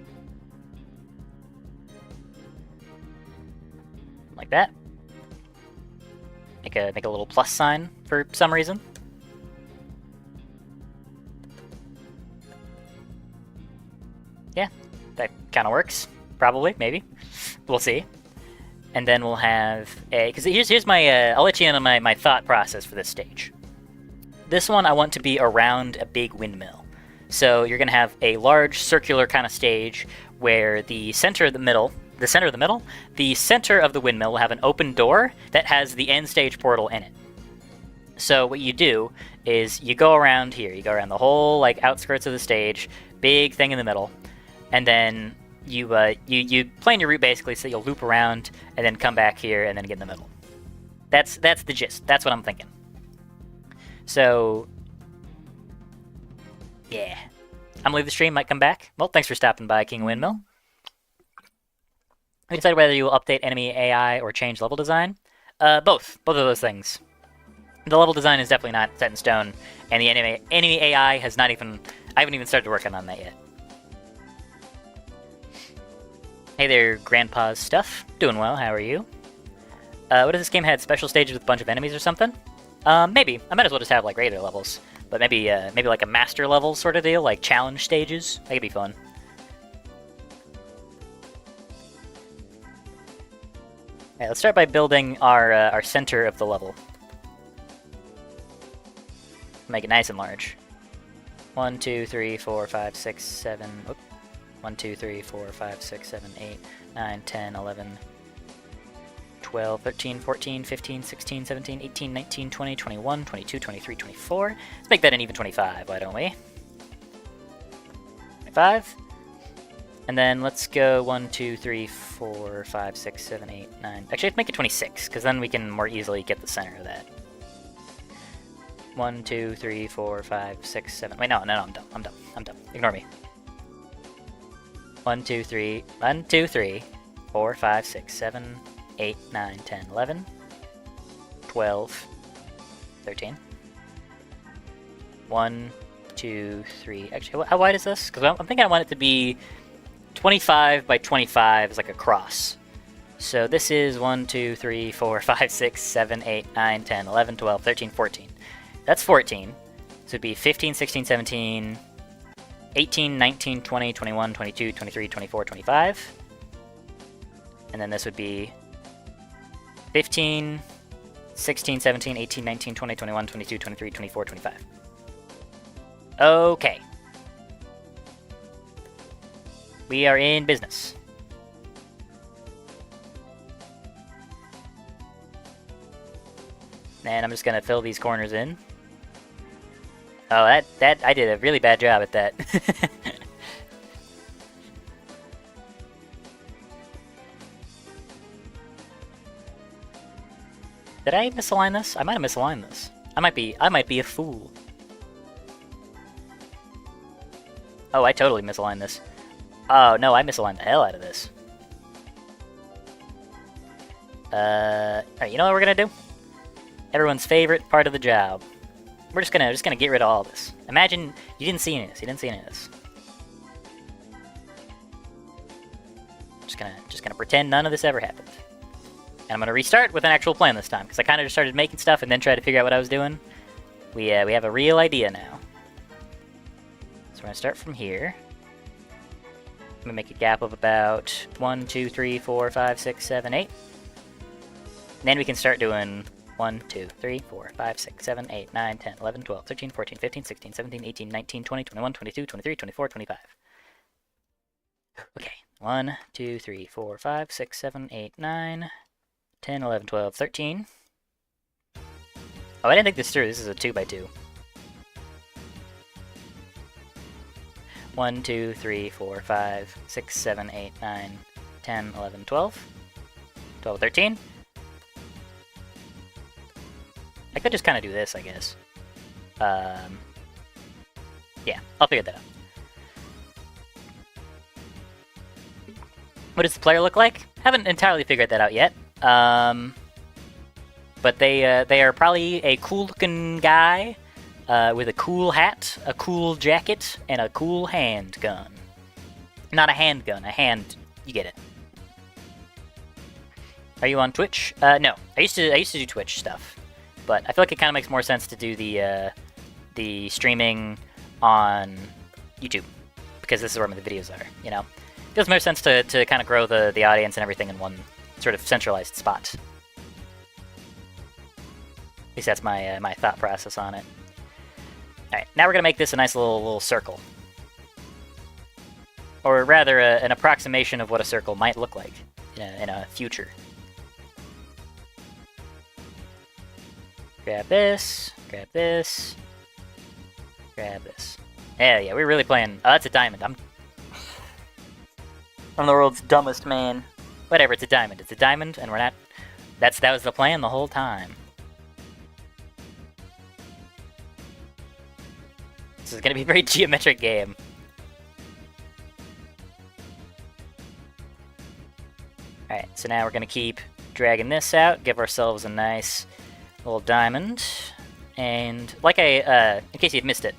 Like that. Make a little plus sign for some reason. Yeah, that kind of works. Probably, maybe. We'll see. And then we'll have a... Because here's my... I'll let you in on my thought process for this stage. This one I want to be around a big windmill. So you're going to have a large circular kind of stage where the center of the windmill will have an open door that has the end stage portal in it. So what you do is you go around here. You go around the whole like outskirts of the stage, big thing in the middle, and then you plan your route basically so you'll loop around and then come back here and then get in the middle. That's the gist. That's what I'm thinking. So yeah, I'm gonna leave the stream. Might come back. Well, thanks for stopping by, King Windmill. We decided whether you will update enemy AI or change level design. Both of those things. The level design is definitely not set in stone, and the enemy AI has not even... I haven't even started working on that yet. Hey there, Grandpa's stuff. Doing well, how are you? What if this game had special stages with a bunch of enemies or something? Maybe. I might as well just have, like, regular levels. But maybe like a master level sort of deal, like challenge stages. That could be fun. Alright, let's start by building our center of the level. Make it nice and large. 1, 2, 3, 4, 5, 6, 7... Oop. 1, 2, 3, 4, 5, 6, 7, 8, 9, 10, 11... 12, 13, 14, 15, 16, 17, 18, 19, 20, 21, 22, 23, 24. Let's make that an even 25, why don't we? 25. And then let's go 1, 2, 3, 4, 5, 6, 7, 8, 9. Actually, let's make it 26, because then we can more easily get the center of that. 1, 2, 3, 4, 5, 6, 7. Wait, no, I'm dumb. Ignore me. 1, 2, 3, 1, 2, 3, 4, 5, 6, 7, 8, 9, 10, 11, 12, 13. 1, 2, 3. Actually, how wide is this? Because I'm thinking I want it to be 25 by 25 is like a cross. So this is 1, 2, 3, 4, 5, 6, 7, 8, 9, 10, 11, 12, 13, 14. That's 14. So it'd be 15, 16, 17, 18, 19, 20, 21, 22, 23, 24, 25. And then this would be 15, 16, 17, 18, 19, 20, 21, 22, 23, 24, 25. Okay. We are in business. And I'm just gonna fill these corners in. Oh, that I did a really bad job at that. Did I misalign this? I might have misaligned this. I might be a fool. Oh, I totally misaligned this. Oh no, I misaligned the hell out of this. Alright, you know what we're gonna do? Everyone's favorite part of the job. We're just gonna get rid of all this. Imagine you didn't see any of this. You didn't see any of this. Just gonna pretend none of this ever happened. And I'm gonna restart with an actual plan this time, because I kind of just started making stuff and then tried to figure out what I was doing. We have a real idea now. So we're gonna start from here. I'm gonna make a gap of about 1, 2, 3, 4, 5, 6, 7, 8. And then we can start doing 1, 2, 3, 4, 5, 6, 7, 8, 9, 10, 11, 12, 13, 14, 15, 16, 17, 18, 19, 20, 21, 22, 23, 24, 25. Okay. 1, 2, 3, 4, 5, 6, 7, 8, 9, 10, 11, 12, 13. Oh, I didn't think this through. This is a 2x2. 1, 2, 3, 4, 5, 6, 7, 8, 9, 10, 11, 12. 12, 13. I could just kind of do this, I guess. Yeah, I'll figure that out. What does the player look like? Haven't entirely figured that out yet. But they are probably a cool-looking guy with a cool hat, a cool jacket, and a cool handgun. Not a handgun, a hand. You get it. Are you on Twitch? No. I used to do Twitch stuff, but I feel like it kind of makes more sense to do the streaming on YouTube, because this is where the videos are. You know, it feels more sense to kind of grow the audience and everything in one sort of centralized spot. At least that's my my thought process on it. All right, now we're gonna make this a nice little circle, or rather, an approximation of what a circle might look like in a future. Grab this, grab this, grab this. Yeah, we're really playing. Oh, that's a diamond. I'm the world's dumbest man. Whatever, it's a diamond. It's a diamond, and we're not. That was the plan the whole time. This is gonna be a very geometric game. Alright, so now we're going to keep dragging this out, give ourselves a nice little diamond. And like in case you've missed it,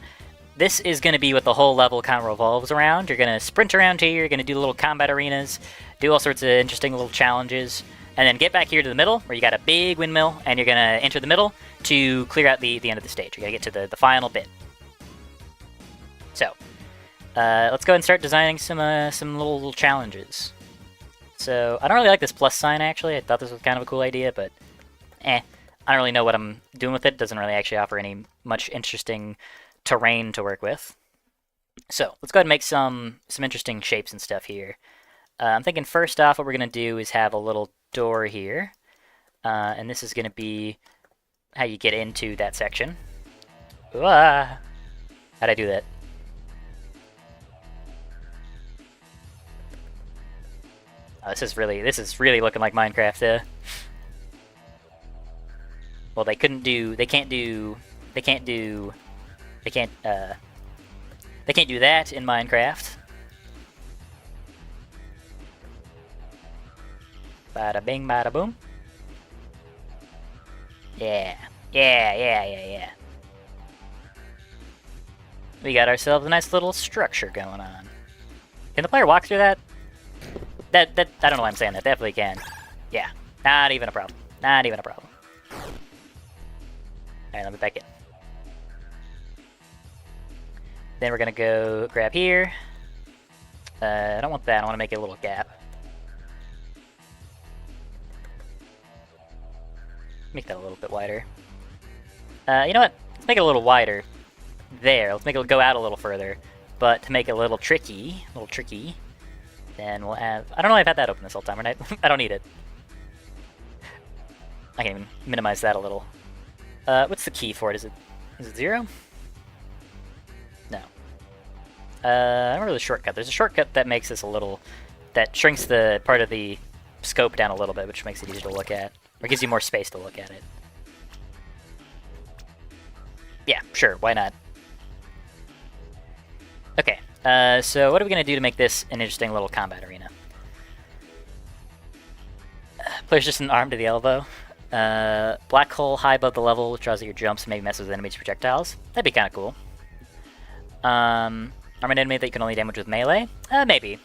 this is going to be what the whole level kind of revolves around. You're going to sprint around here, you're going to do little combat arenas, do all sorts of interesting little challenges, and then get back here to the middle, where you got a big windmill, and you're going to enter the middle to clear out the end of the stage. You're going to get to the final bit. So, let's go ahead and start designing some little challenges. So, I don't really like this plus sign, actually. I thought this was kind of a cool idea, but I don't really know what I'm doing with it. It doesn't really actually offer any much interesting terrain to work with. So, let's go ahead and make some interesting shapes and stuff here. I'm thinking first off, what we're going to do is have a little door here. And this is going to be how you get into that section. How'd I do that? Oh, this is really looking like Minecraft. Well, they can't do that in Minecraft. Bada bing, bada boom. Yeah. We got ourselves a nice little structure going on. Can the player walk through that? That I don't know why I'm saying that. Definitely can. Yeah. Not even a problem. Not even a problem. Alright, let me back in. Then we're gonna go grab here. I don't want that. I want to make it a little gap. Make that a little bit wider. You know what? Let's make it a little wider. There. Let's make it go out a little further. But to make it a little tricky, then we'll have... I don't know if I've had that open this whole time, right? I don't need it. I can even minimize that a little. What's the key for it? Is it 0? No. I don't remember the shortcut. There's a shortcut that makes this a little... that shrinks the part of the scope down a little bit, which makes it easier to look at. Or gives you more space to look at it. Yeah, sure, why not? Okay, so what are we going to do to make this an interesting little combat arena? Player's just an arm to the elbow. Black hole high above the level, which draws out your jumps and maybe messes with enemies' projectiles. That'd be kind of cool. Arm an enemy that you can only damage with melee? Maybe.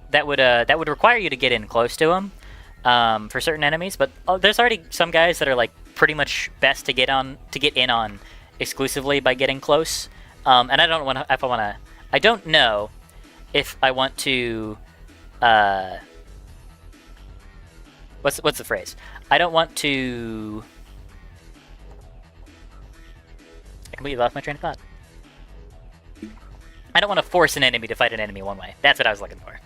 That would require you to get in close to him. For certain enemies, but there's already some guys that are like pretty much best to get in on exclusively by getting close. And I don't want to. If I want to, I don't know if I want to. What's the phrase? I don't want to. I completely lost my train of thought. I don't want to force an enemy to fight an enemy one way. That's what I was looking for.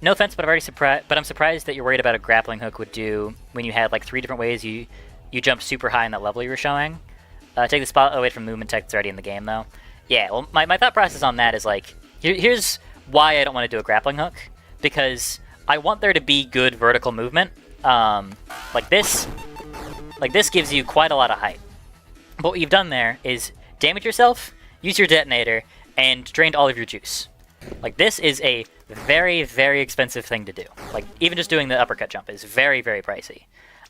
No offense, but I'm surprised that you're worried about a grappling hook would do when you had like 3 different ways you jump super high in that level you were showing. Take the spot away from movement tech that's already in the game though. Yeah, well, my thought process on that is like, here's why I don't want to do a grappling hook, because I want there to be good vertical movement. Like this gives you quite a lot of height. But what you've done there is damage yourself, use your detonator, and drained all of your juice. Like this is a very, very expensive thing to do. Like even just doing the uppercut jump is very, very pricey.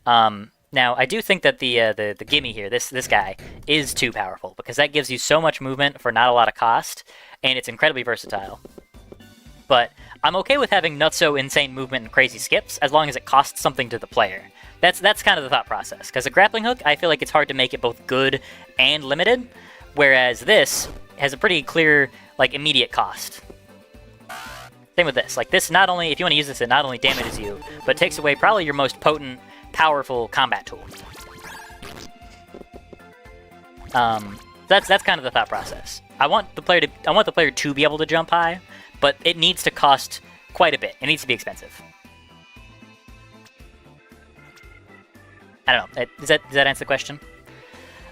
Now I do think that the gimme here, this guy, is too powerful because that gives you so much movement for not a lot of cost, and it's incredibly versatile. But I'm okay with having not so insane movement and crazy skips as long as it costs something to the player. That's kind of the thought process. Because a grappling hook, I feel like it's hard to make it both good and limited, whereas this has a pretty clear, like, immediate cost. Same with this. Like this, not only, if you want to use this, it not only damages you, but takes away probably your most potent, powerful combat tool. That's kind of the thought process. I want the player to be able to jump high, but it needs to cost quite a bit. It needs to be expensive. I don't know. Does that answer the question?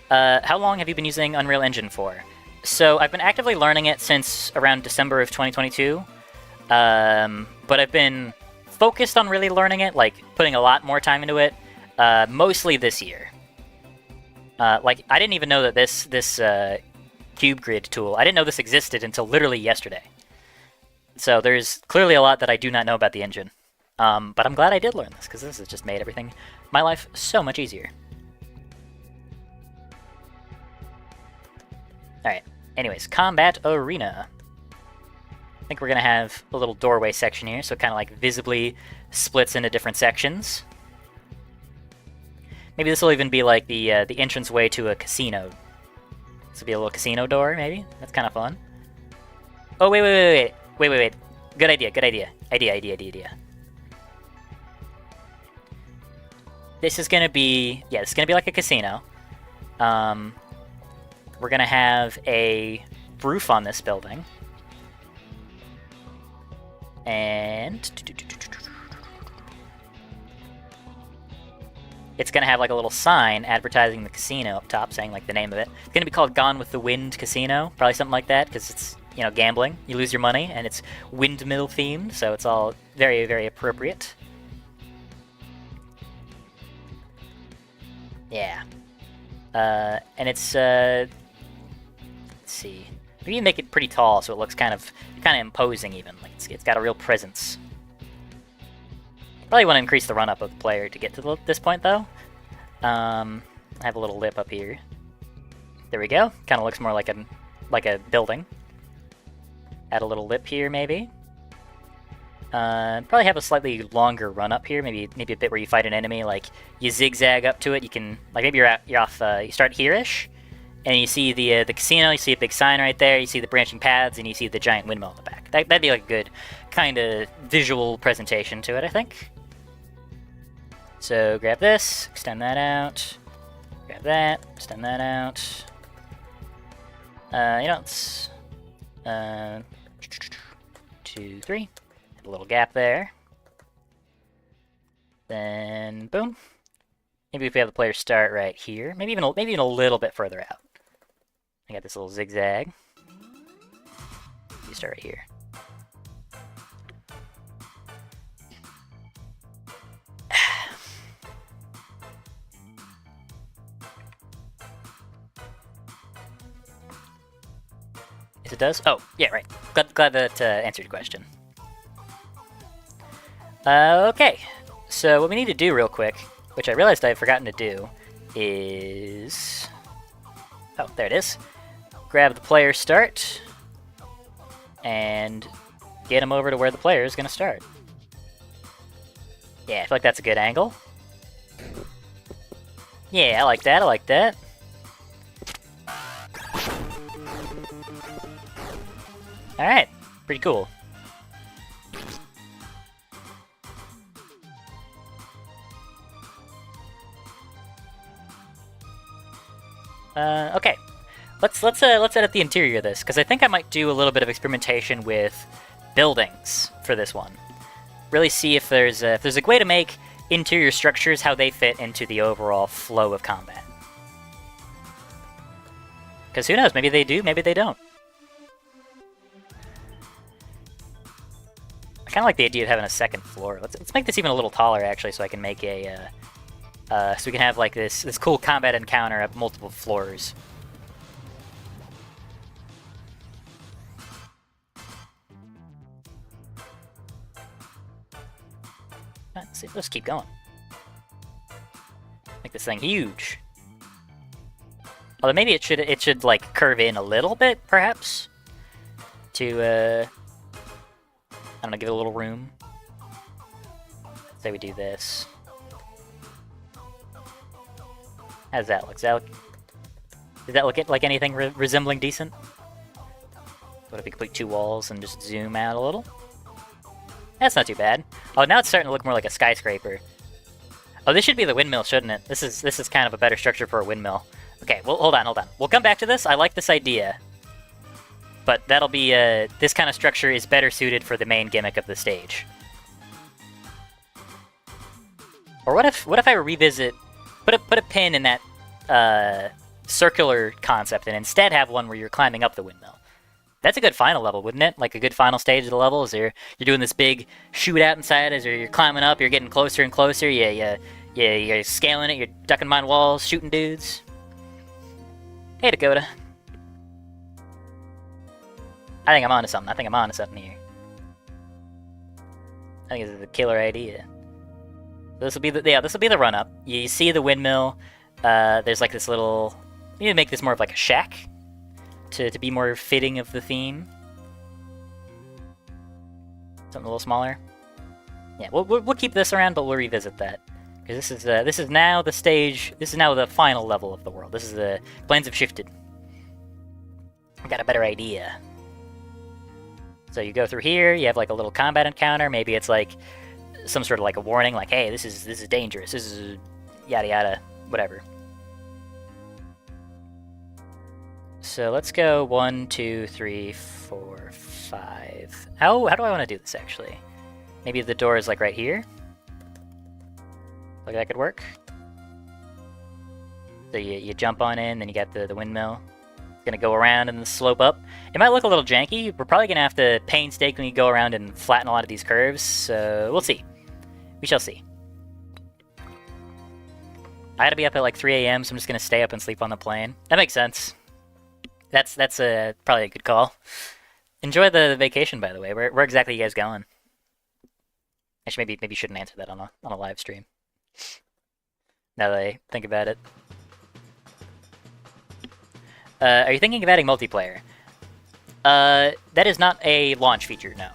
How long have you been using Unreal Engine for? So I've been actively learning it since around December of 2022. But I've been focused on really learning it, like putting a lot more time into it, mostly this year. Like I didn't even know that this cube grid tool, I didn't know this existed until literally yesterday. So there's clearly a lot that I do not know about the engine. But I'm glad I did learn this, because this has just made my life so much easier. Alright, anyways, combat arena. I think we're going to have a little doorway section here, so it kind of like visibly splits into different sections. Maybe this will even be like the entranceway to a casino. This will be a little casino door, maybe? That's kind of fun. Oh, wait. Good idea. Idea. This is gonna be, yeah, this is gonna be like a casino. We're gonna have a roof on this building. And it's gonna have like a little sign advertising the casino up top, saying like the name of it. It's gonna be called Gone with the Wind Casino, probably something like that, because it's, you know, gambling. You lose your money, and it's windmill themed, so it's all very, very appropriate. Yeah. And it's, let's see. Maybe you make it pretty tall so it looks kind of imposing even. Like it's got a real presence. Probably want to increase the run-up of the player to get to this point, though. I have a little lip up here. There we go. Kind of looks more like a building. Add a little lip here, maybe. Probably have a slightly longer run-up here. Maybe a bit where you fight an enemy, like you zigzag up to it. You can, like, maybe you're off. You start here-ish, and you see the casino. You see a big sign right there. You see the branching paths, and you see the giant windmill in the back. That'd be like a good kind of visual presentation to it, I think. So grab this, extend that out. Grab that, extend that out. You know, it's 2, 3. A little gap there. Then boom. Maybe if we have the player start right here, maybe even a little bit further out. I got this little zigzag. You start right here. Yes, it does? Oh, yeah, right. Glad that answered your question. Okay, so what we need to do real quick, which I realized I've forgotten to do, is... Oh, there it is. Grab the player start, and get him over to where the player is going to start. Yeah, I feel like that's a good angle. Yeah, I like that. Alright, pretty cool. Okay, let's edit the interior of this, because I think I might do a little bit of experimentation with buildings for this one. Really see if there's a way to make interior structures how they fit into the overall flow of combat. Because who knows? Maybe they do, maybe they don't. I kind of like the idea of having a second floor. Let's make this even a little taller, actually, so I can make a so we can have like this cool combat encounter at multiple floors. Let's keep going. Make this thing huge. Although maybe it should like curve in a little bit, perhaps, to I don't know, give it a little room. Say we do this. How does that look? Does that look like anything resembling decent? What if we complete 2 walls and just zoom out a little? That's not too bad. Oh, now it's starting to look more like a skyscraper. Oh, this should be the windmill, shouldn't it? This is kind of a better structure for a windmill. Okay, well, hold on. We'll come back to this. I like this idea. But that'll be, this kind of structure is better suited for the main gimmick of the stage. Or what if I revisit, put a pin in that circular concept and instead have one where you're climbing up the windmill? That's a good final level, wouldn't it? Like a good final stage of the level is you're doing this big shootout inside as you're climbing up, you're getting closer and closer, you're scaling it, you're ducking behind walls, shooting dudes. Hey, Dakota. I think I'm onto something here. I think this is a killer idea. This will be the run up. You see the windmill. There's like this little. You need to make this more of like a shack to be more fitting of the theme. Something a little smaller. Yeah, we'll keep this around, but we'll revisit that because this is now the stage. This is now the final level of the world. This is the plans have shifted. I got a better idea. So you go through here. You have like a little combat encounter. Maybe it's like some sort of like a warning, like, hey, this is dangerous. This is yada yada, whatever. So let's go 1, 2, 3, 4, 5. How do I want to do this actually? Maybe the door is like right here. Like that could work. So you jump on in, then you got the windmill. It's gonna go around and slope up. It might look a little janky. We're probably gonna have to painstakingly go around and flatten a lot of these curves. So we'll see. We shall see. I had to be up at like 3 a.m., so I'm just gonna stay up and sleep on the plane. That makes sense. That's probably a good call. Enjoy the vacation, by the way. Where exactly are you guys going? Actually, maybe you shouldn't answer that on a live stream. Now that I think about it. Are you thinking of adding multiplayer? That is not a launch feature, no.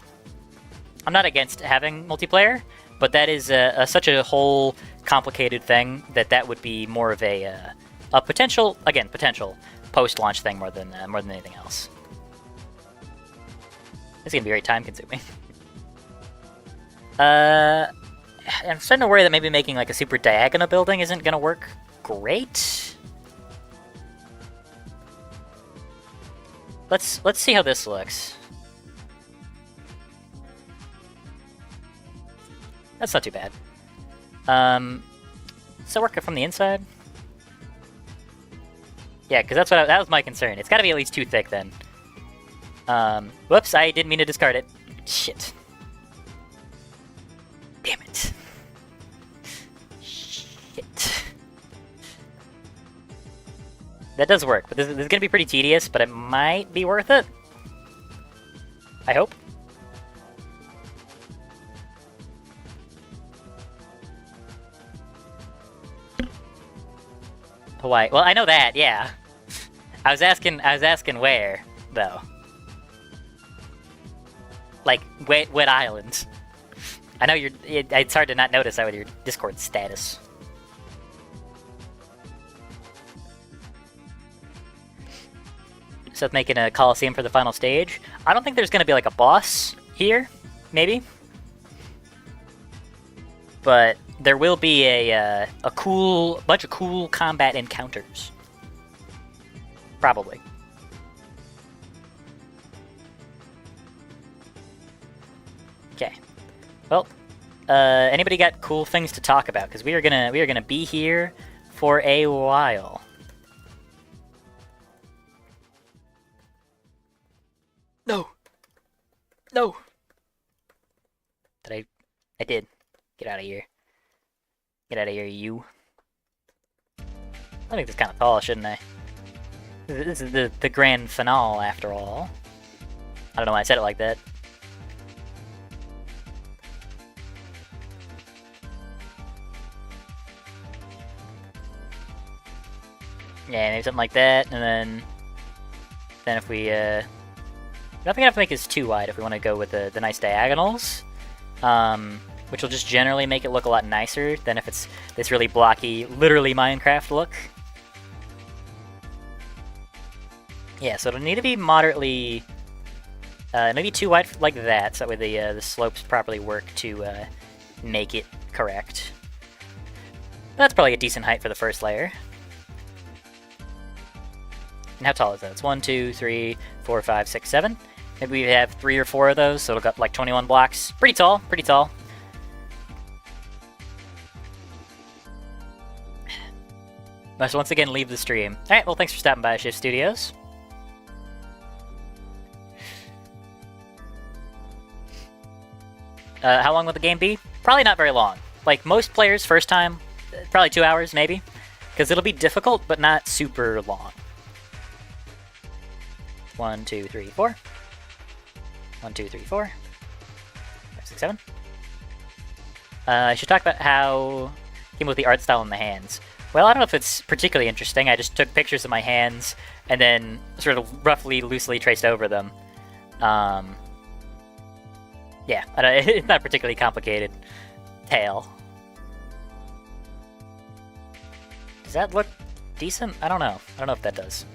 I'm not against having multiplayer, but that is such a whole complicated thing that would be more of a potential post-launch thing more than anything else. It's gonna be very time-consuming. I'm starting to worry that maybe making like a super diagonal building isn't gonna work great. Let's see how this looks. That's not too bad. So work it from the inside. Yeah, because that was my concern. It's got to be at least too thick then. Whoops, I didn't mean to discard it. Shit. Damn it. Shit. That does work, but this is going to be pretty tedious, but it might be worth it. I hope. Hawaii. Well, I know that, yeah. I was asking where, though. Like, what island? I know it's hard to not notice that with your Discord status. So making a Coliseum for the final stage. I don't think there's gonna be like a boss here, maybe. But there will be a bunch of cool combat encounters. Probably. Okay. Well, anybody got cool things to talk about? Because we are gonna be here for a while. No. No. I did. Get out of here. Get out of here, you. I think this kind of tall, shouldn't I? This is the grand finale, after all. I don't know why I said it like that. Yeah, maybe something like that, and then if we, I don't think I have to make this too wide if we want to go with the nice diagonals. Which will just generally make it look a lot nicer than if it's this really blocky, literally Minecraft look. Yeah, so it'll need to be moderately, maybe too wide like that, so that way the slopes properly work to make it correct. That's probably a decent height for the first layer. And how tall is that? It's 1, 2, 3, 4, 5, 6, 7. Maybe we have 3 or 4 of those, so it'll got like 21 blocks. Pretty tall, pretty tall. Must once again leave the stream. Alright, well thanks for stopping by Shift Studios. How long will the game be? Probably not very long. Like most players, first time, probably 2 hours maybe. Because it'll be difficult, but not super long. 1, 2, 3, 4. 1, 2, 3, 4. 5, 6, 7. I should talk about how I came with the art style in the hands. Well, I don't know if it's particularly interesting. I just took pictures of my hands and then sort of roughly, loosely traced over them. Yeah, it's not particularly complicated. Tail. Does that look decent? I don't know. I don't know if that does.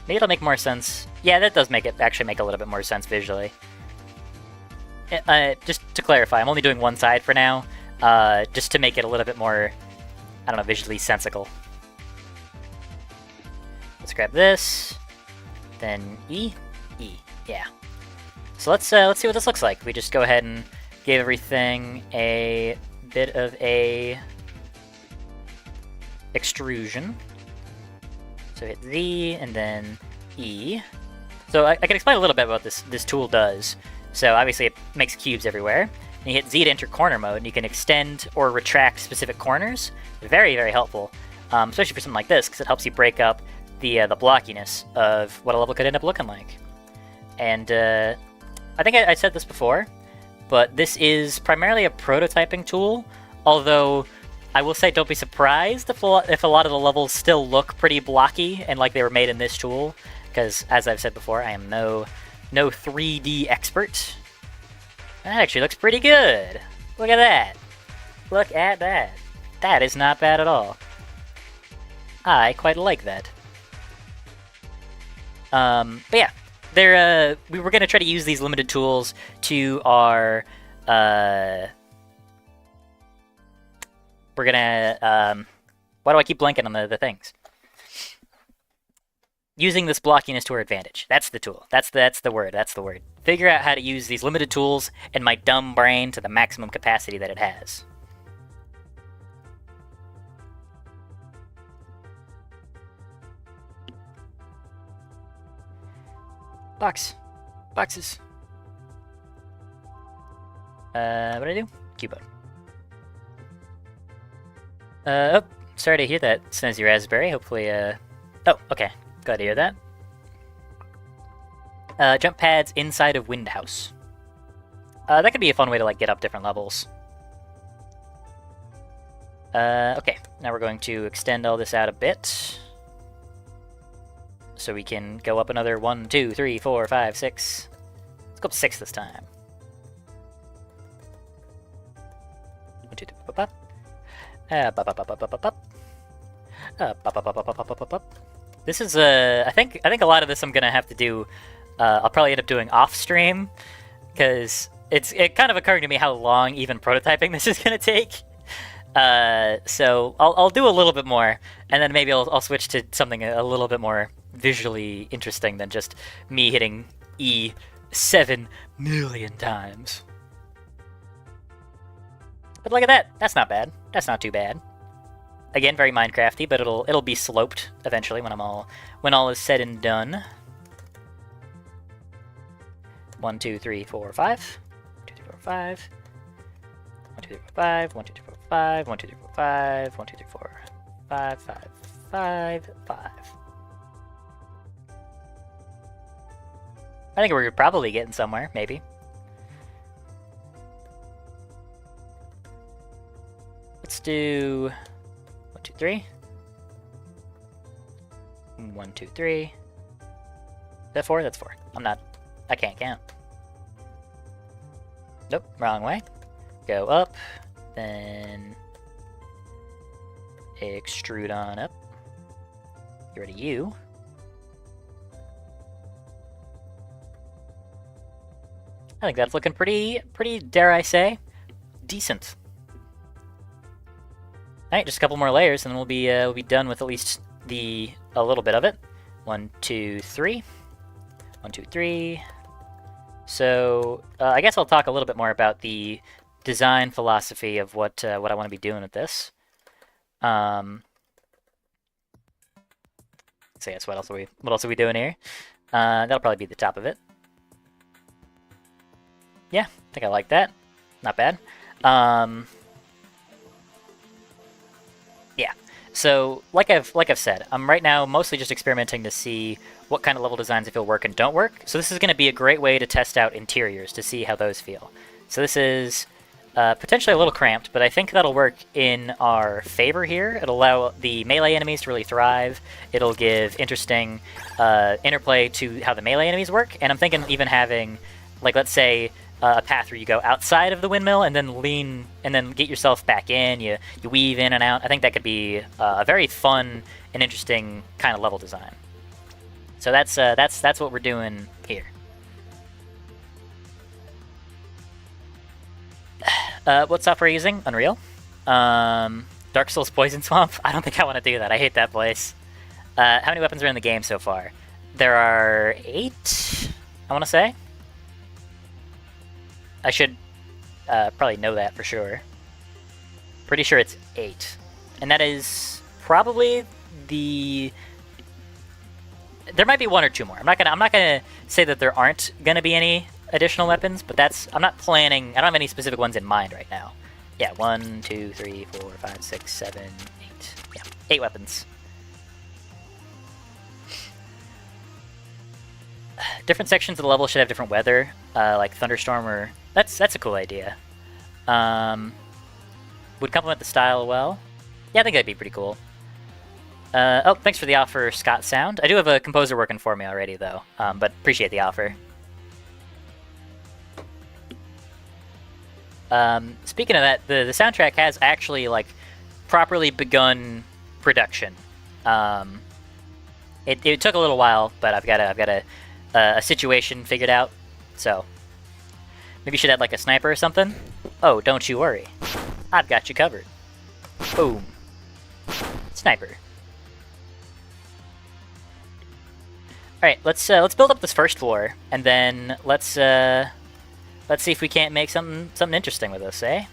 Maybe it'll make more sense. Yeah, that does actually make a little bit more sense visually. Just to clarify, I'm only doing one side for now, just to make it a little bit more, I don't know, visually sensical. Let's grab this, then E, yeah. So let's see what this looks like. We just go ahead and give everything a bit of a extrusion. So hit Z and then E. So I can explain a little bit about this tool does. So obviously it makes cubes everywhere. And you hit Z to enter corner mode, and you can extend or retract specific corners. Very, very helpful, especially for something like this, because it helps you break up the blockiness of what a level could end up looking like. And I think I said this before, but this is primarily a prototyping tool, although I will say don't be surprised if a lot of the levels still look pretty blocky and like they were made in this tool, because as I've said before, I am no 3D expert. That actually looks pretty good. Look at that. Look at that. That is not bad at all. I quite like that. But yeah, we were going to try to use these limited tools to our... We're gonna, why do I keep blanking on the things? Using this blockiness to our advantage. That's the tool. That's the word. That's the word. Figure out how to use these limited tools in my dumb brain to the maximum capacity that it has. Boxes. What did I do? Cubone. Oh, sorry to hear that, Snazzy Raspberry. Hopefully, oh, okay. Glad to hear that. Jump pads inside of Wind House. That could be a fun way to, like, get up different levels. Okay. Now we're going to extend all this out a bit. So we can go up another 1, 2, 3, 4, 5, 6. Let's go up 6 this time. 1, 2, 3, 4, 5. This is I think a lot of this I'm gonna have to do. I'll probably end up doing off stream, because it kind of occurring to me how long even prototyping this is gonna take. So I'll do a little bit more, and then maybe I'll switch to something a little bit more visually interesting than just me hitting E 7 million times. But look at that. That's not bad. That's not too bad. Again, very Minecrafty, but it'll be sloped eventually when all is said and done. 1, 2, 3, 4, 5. 1, 2, 3, 4, 5. 1, 2, 3, 4, 5. 1, 2, 3, 4, 5. 1, 2, 3, 4, 5. 1, 2, 3, 4, 5, 5, 5, 5. I think we're probably getting somewhere, maybe. Let's do 1, 2, 3. 1, 2, 3. Is that 4? That's 4. I can't count. Nope, wrong way. Go up, then extrude on up. Get rid of you. I think that's looking pretty, dare I say, decent. Alright, just a couple more layers, and then we'll be done with at least a little bit of it. 1, 2, 3. 1, 2, 3. So I guess I'll talk a little bit more about the design philosophy of what I want to be doing with this. So yes, what else are we doing here? That'll probably be the top of it. Yeah, I think I like that. Not bad. Yeah, So, like I've said, I'm right now mostly just experimenting to see what kind of level designs I feel work and don't work. So this is going to be a great way to test out interiors to see how those feel. So this is potentially a little cramped, but I think that'll work in our favor here. It'll allow the melee enemies to really thrive. It'll give interesting interplay to how the melee enemies work. And I'm thinking even having, like, let's say, a path where you go outside of the windmill and then lean and then get yourself back in. You weave in and out. I think that could be a very fun and interesting kind of level design. So that's what we're doing here. What software are you using? Unreal. Dark Souls Poison Swamp? I don't think I want to do that. I hate that place. How many weapons are in the game so far? There are 8, I want to say. I should probably know that for sure. Pretty sure it's 8. And that is probably the... There might be 1 or 2 more. I'm not gonna say that there aren't gonna be any additional weapons, but I'm not planning. I don't have any specific ones in mind right now. Yeah, 1, 2, 3, 4, 5, 6, 7, 8. Yeah, 8 weapons. Different sections of the level should have different weather, like thunderstorm or... That's a cool idea. Would complement the style well. Yeah, I think that'd be pretty cool. Oh, thanks for the offer, Scott Sound. I do have a composer working for me already, though, but appreciate the offer. Speaking of that, the soundtrack has actually, like, properly begun production. It took a little while, but I've got a situation figured out, so maybe you should add like a sniper or something. Oh, don't you worry, I've got you covered. Boom, sniper. All right, let's build up this first floor, and then let's see if we can't make something interesting with this, eh?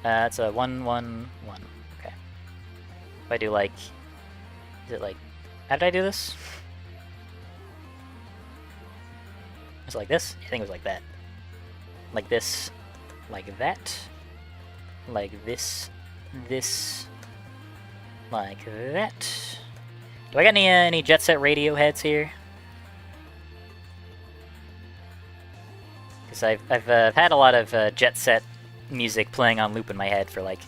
It's a 1, 1, 1. Okay. If I do like, is it like? How did I do this? It's like this? I think it was like that. Like this. Like that. Like this. This. Like that. Do I got any Jet Set radio heads here? Because I've had a lot of Jet Set music playing on loop in my head for like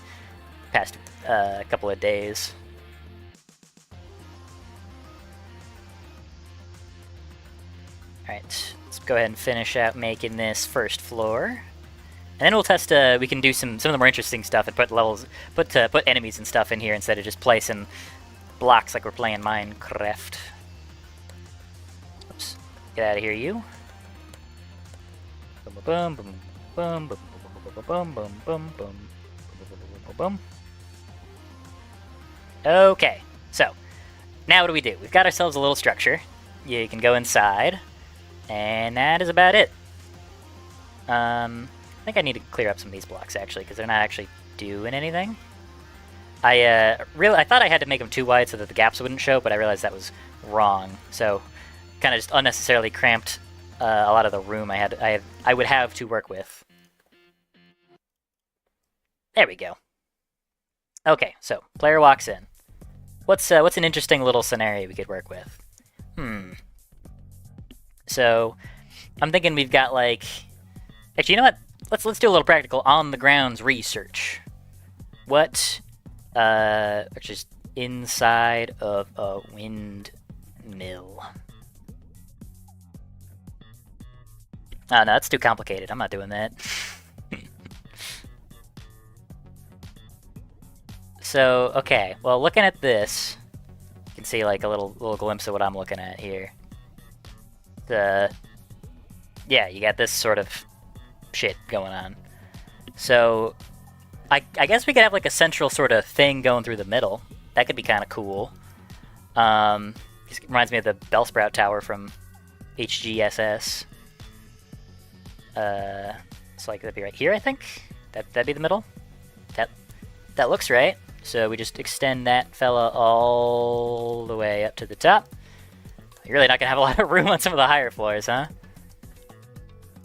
past couple of days. Alright, let's go ahead and finish out making this first floor. And then we'll test, we can do some of the more interesting stuff and put enemies and stuff in here instead of just placing blocks like we're playing Minecraft. Oops, get out of here, you. Boom, boom, boom, boom, boom, boom, boom, boom, boom, boom, boom. Okay, so now what do we do? We've got ourselves a little structure. You can go inside, and that is about it. I think I need to clear up some of these blocks actually, because they're not actually doing anything. I thought I had to make them too wide so that the gaps wouldn't show, but I realized that was wrong. So, kind of just unnecessarily cramped a lot of the room I would have to work with. There we go. Okay, so player walks in. What's an interesting little scenario we could work with? So, I'm thinking we've got like, actually, you know what? Let's do a little practical on the grounds research. What? Just inside of a windmill. Oh, no, that's too complicated. I'm not doing that. So, okay. Well, looking at this, you can see like a little glimpse of what I'm looking at here. Yeah, you got this sort of shit going on. So, I guess we could have like a central sort of thing going through the middle. That could be kind of cool. It reminds me of the Bellsprout Tower from HGSS. So like that'd be right here, I think. That'd be the middle. That looks right. So we just extend that fella all the way up to the top. You're really not gonna have a lot of room on some of the higher floors, huh?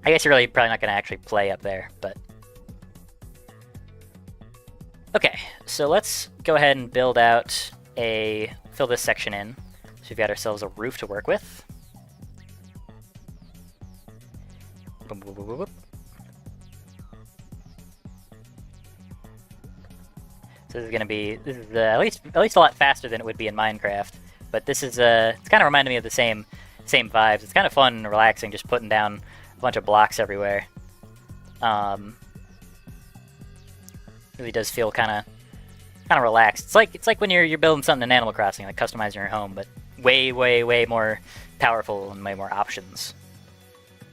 I guess you're really probably not gonna actually play up there, but Okay, so let's go ahead and build out fill this section in. So we've got ourselves a roof to work with. Boom, boom, boom, boom, boom. So this is gonna be at least a lot faster than it would be in Minecraft. But this is it's kind of reminding me of the same vibes. It's kind of fun and relaxing, just putting down a bunch of blocks everywhere. Really does feel kind of relaxed. It's like when you're building something in Animal Crossing, like customizing your home, but way more powerful and way more options.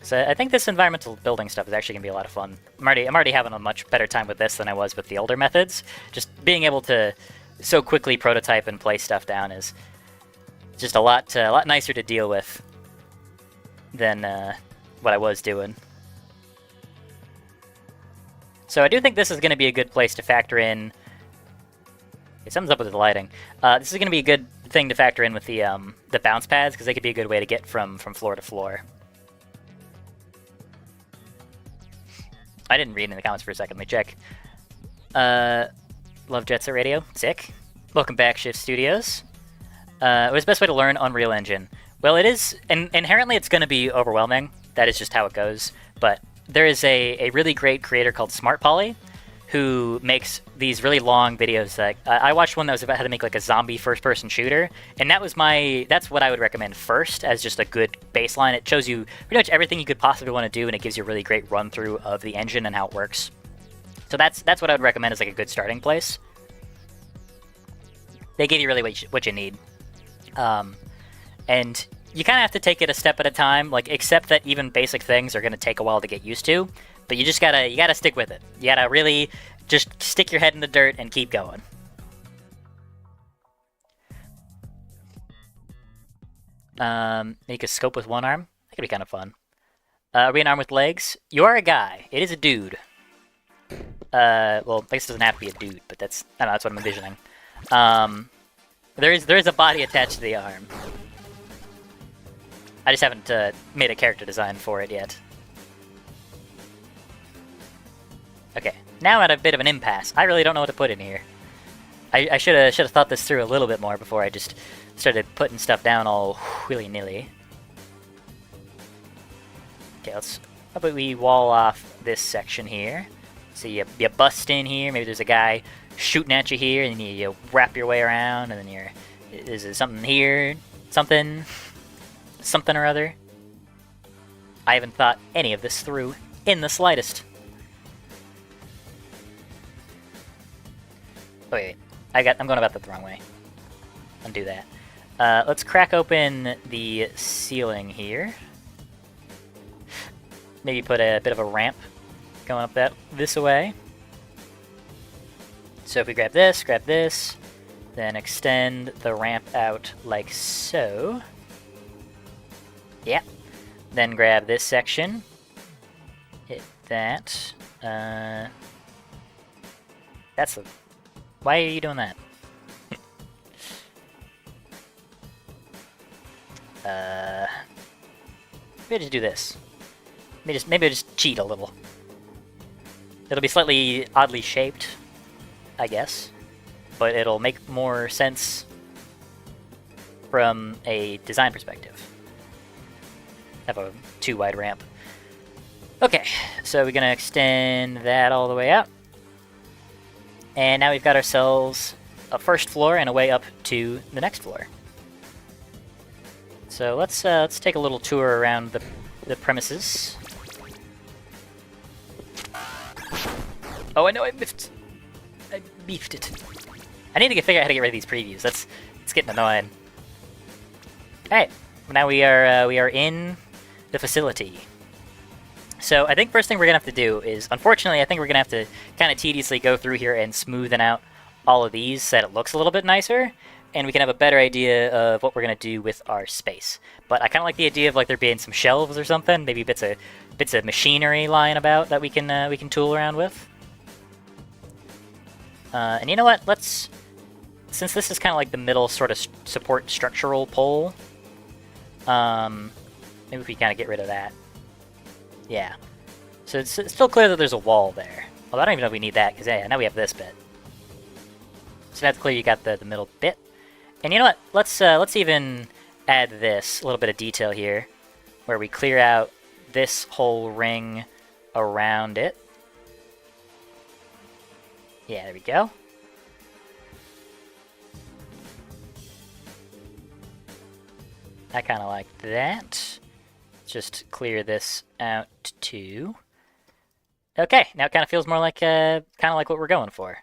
So I think this environmental building stuff is actually gonna be a lot of fun. I'm already having a much better time with this than I was with the older methods. Just being able to so quickly prototype and place stuff down is just a lot nicer to deal with than what I was doing. So I do think this is going to be a good place to factor in. Something's up with the lighting. This is going to be a good thing to factor in with the bounce pads, because they could be a good way to get from floor to floor. I didn't read in the comments for a second. Let me check. Love Jet Set Radio. Sick. Welcome back, Shift Studios. What is the best way to learn Unreal Engine? Well, it is inherently it's going to be overwhelming. That is just how it goes. But there is a really great creator called Smart Poly who makes these really long videos. That I watched one that was about how to make like a zombie first-person shooter, and that's what I would recommend first as just a good baseline. It shows you pretty much everything you could possibly want to do, and it gives you a really great run-through of the engine and how it works. So that's what I would recommend as like a good starting place. They give you really what you need, and you kind of have to take it a step at a time. Like, accept that even basic things are going to take a while to get used to, but you gotta stick with it. You gotta really just stick your head in the dirt and keep going. Make a scope with one arm. That could be kind of fun. Are we an arm with legs? You are a guy. It is a dude. Well, I guess it doesn't have to be a dude, but I don't know, that's what I'm envisioning. There is a body attached to the arm. I just haven't made a character design for it yet. Okay, now I'm at a bit of an impasse. I really don't know what to put in here. I should have thought this through a little bit more before I just started putting stuff down all willy-nilly. Okay, how about we wall off this section here. So you bust in here, maybe there's a guy shooting at you here, and then you wrap your way around, and then is something here, something or other. I haven't thought any of this through in the slightest. Wait, I'm going about that the wrong way. Undo that. Let's crack open the ceiling here. Maybe put a bit of a ramp going up this way. So if we grab this, then extend the ramp out like so. Yeah. Then grab this section. Hit that. Why are you doing that? Maybe just do this. Maybe just cheat a little. It'll be slightly oddly shaped, I guess, but it'll make more sense from a design perspective. Have a too wide ramp. Okay, so we're gonna extend that all the way out. And now we've got ourselves a first floor and a way up to the next floor. So let's take a little tour around the premises. Oh, I know I beefed it. I need to figure out how to get rid of these previews. It's getting annoying. All right, now we are in the facility. So I think first thing we're gonna have to do is, unfortunately, I think we're gonna have to kind of tediously go through here and smoothen out all of these so that it looks a little bit nicer, and we can have a better idea of what we're gonna do with our space. But I kind of like the idea of like there being some shelves or something, maybe bits of machinery lying about that we can tool around with. And you know what? Since this is kind of like the middle sort of support structural pole, maybe if we kind of get rid of that. Yeah. So it's still clear that there's a wall there. Although I don't even know if we need that, because yeah, now we have this bit. So that's clear you got the middle bit. And you know what? Let's even add this, a little bit of detail here, where we clear out this whole ring around it. Yeah, there we go. I kind of like that. Just clear this out too. Okay, now it kind of feels more like what we're going for.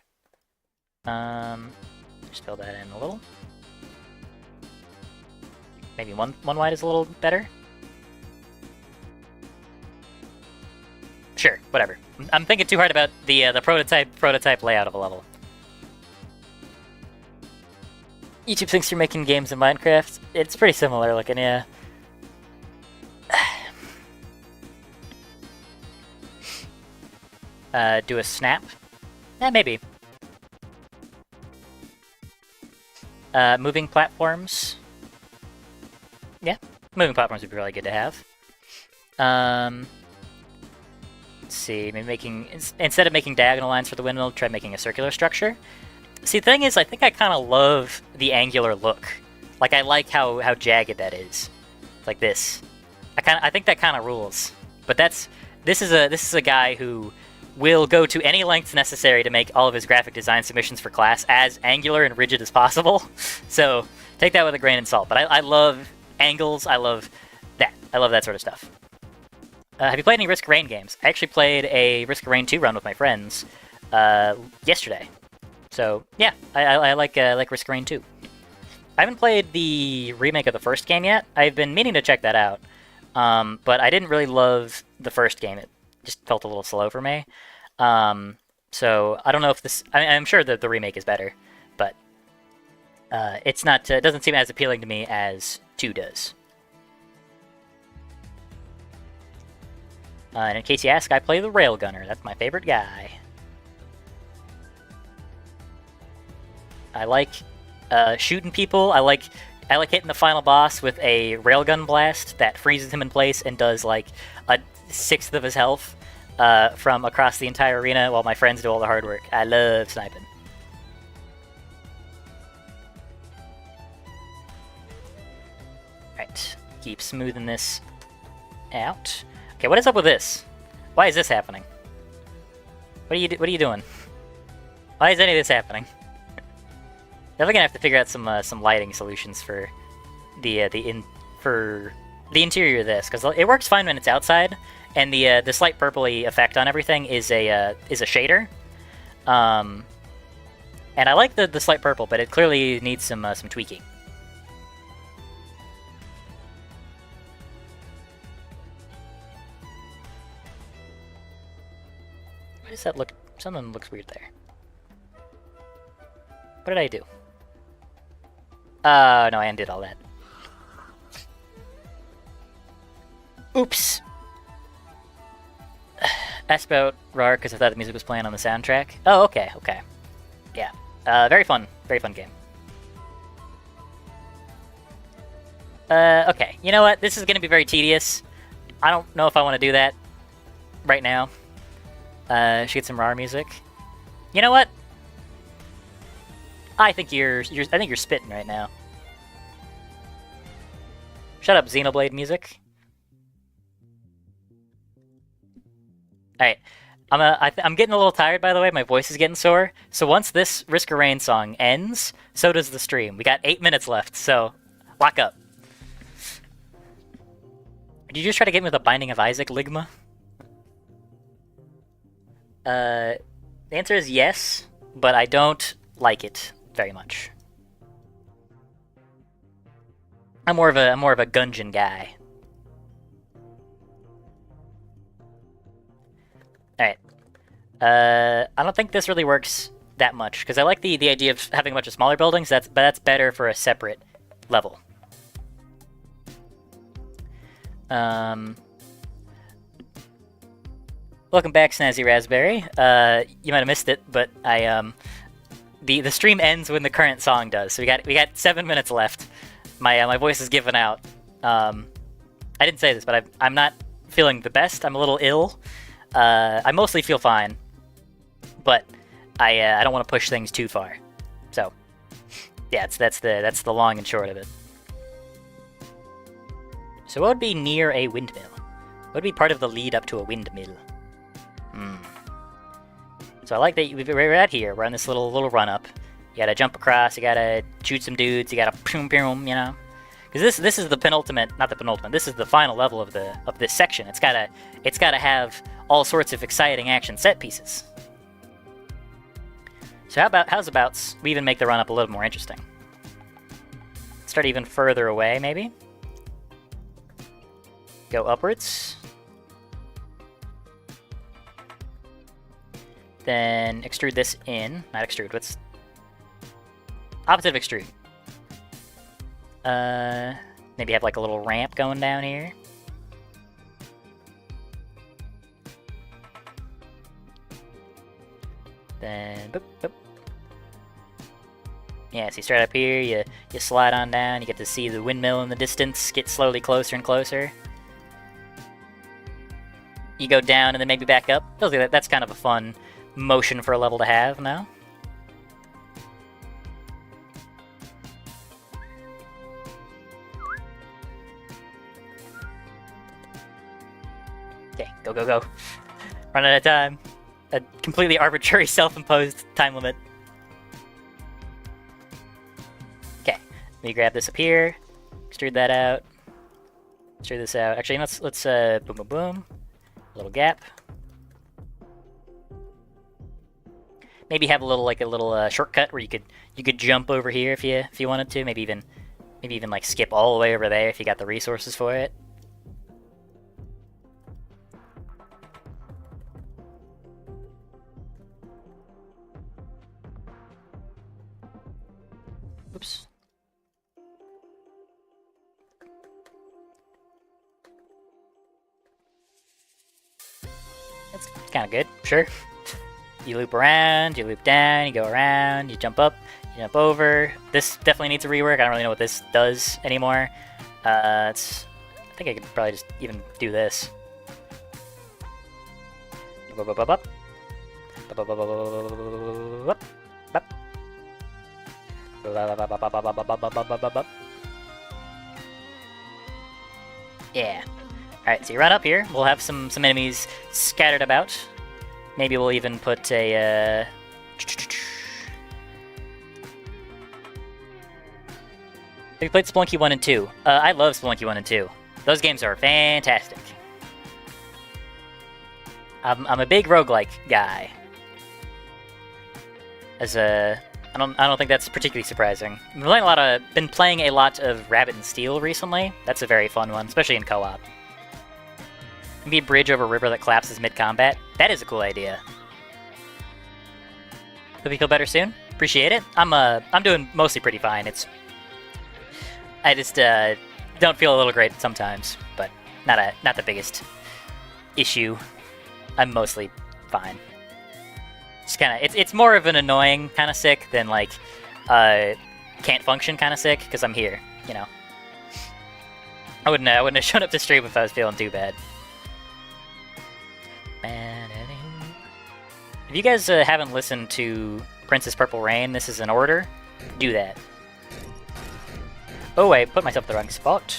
Just fill that in a little. Maybe one wide is a little better. Sure, whatever. I'm thinking too hard about the prototype layout of a level. YouTube thinks you're making games in Minecraft. It's pretty similar looking, yeah. Do a snap? Maybe. Moving platforms. Yeah, moving platforms would be really good to have. Let's see, maybe instead of making diagonal lines for the windmill, try making a circular structure. See, the thing is, I think I kind of love the angular look. Like, I like how jagged that is. Like this. I think that kind of rules. But this is a guy who will go to any lengths necessary to make all of his graphic design submissions for class as angular and rigid as possible. So take that with a grain of salt. But I love angles. I love that. I love that sort of stuff. Have you played any Risk of Rain games? I actually played a Risk of Rain 2 run with my friends yesterday. So yeah, I like Risk of Rain 2. I haven't played the remake of the first game yet. I've been meaning to check that out. But I didn't really love the first game. It just felt a little slow for me. So I don't know if this... I'm sure that the remake is better, but it's not. It doesn't seem as appealing to me as 2 does. And in case you ask, I play the Railgunner. That's my favorite guy. I like shooting people. I like hitting the final boss with a railgun blast that freezes him in place and does like a 1/6 of his health from across the entire arena while my friends do all the hard work. I love sniping. Alright, keep smoothing this out. Okay, what is up with this? Why is this happening? What are you doing? Why is any of this happening? Definitely gonna have to figure out some lighting solutions for the interior of this, because it works fine when it's outside, and the slight purpley effect on everything is a shader. And I like the slight purple, but it clearly needs some tweaking. Why does that look? Something looks weird there. What did I do? No, I undid all that. Oops. Asked about RAR because I thought the music was playing on the soundtrack. Oh, okay, okay. Yeah. Very fun game. Okay, you know what? This is gonna be very tedious. I don't know if I want to do that right now. Should get some RAR music. You know what? I think you're spitting right now. Shut up, Xenoblade music. All right, I'm getting a little tired, by the way. My voice is getting sore. So once this Risk of Rain song ends, so does the stream. We got 8 minutes left, so lock up. Did you just try to get me with a Binding of Isaac, Ligma? The answer is yes, but I don't like it very much. I'm more of a Gungeon guy. Alright. I don't think this really works that much, because I like the idea of having a bunch of smaller buildings, but that's better for a separate level. Welcome back, Snazzy Raspberry. You might have missed it, but the stream ends when the current song does. So we got 7 minutes left. My voice is giving out. I didn't say this, but I'm not feeling the best. I'm a little ill. I mostly feel fine, but I don't want to push things too far. So Yeah, that's the long and short of it. So what would be near a windmill? What would be part of the lead up to a windmill? So I like that we're at here. We're on this little run up. You gotta jump across. You gotta shoot some dudes. You gotta boom boom. You know, because this is the penultimate, not the penultimate. This is the final level of this section. It's gotta have all sorts of exciting action set pieces. So how's about we even make the run up a little more interesting? Start even further away, maybe. Go upwards. Then extrude this in. Not extrude, what's... opposite of extrude. Maybe have like a little ramp going down here. Then, boop, boop. Yeah, so you start up here, you slide on down, you get to see the windmill in the distance, get slowly closer and closer. You go down and then maybe back up. Feels like that's kind of a fun motion for a level to have, no? Okay, go, go, go. Run out of time. A completely arbitrary self-imposed time limit. Okay, let me grab this up here, extrude that out, extrude this out. Actually, let's boom, boom, boom. A little gap. Maybe have a little shortcut where you could jump over here if you wanted to. Maybe even like skip all the way over there if you got the resources for it. Oops. That's kind of good, sure. You loop around, you loop down, you go around, you jump up, you jump over. This definitely needs a rework. I don't really know what this does anymore. I think I could probably just even do this. Yeah. Alright, so you run up here. We'll have some enemies scattered about. Maybe we'll even put a, We played Spelunky 1 and 2. I love Spelunky 1 and 2. Those games are fantastic. I'm a big roguelike guy. I don't think that's particularly surprising. Been playing a lot of Rabbit and Steel recently. That's a very fun one, especially in co-op. Maybe a bridge over a river that collapses mid-combat. That is a cool idea. Hope you feel better soon. Appreciate it. I'm doing mostly pretty fine. I just don't feel a little great sometimes, but not the biggest issue. I'm mostly fine. Just kind of it's more of an annoying kind of sick than like can't function kind of sick because I'm here, you know. I wouldn't have shown up to stream if I was feeling too bad. If you guys haven't listened to Princess Purple Rain, this is an order. Do that. Oh, I put myself in the wrong spot.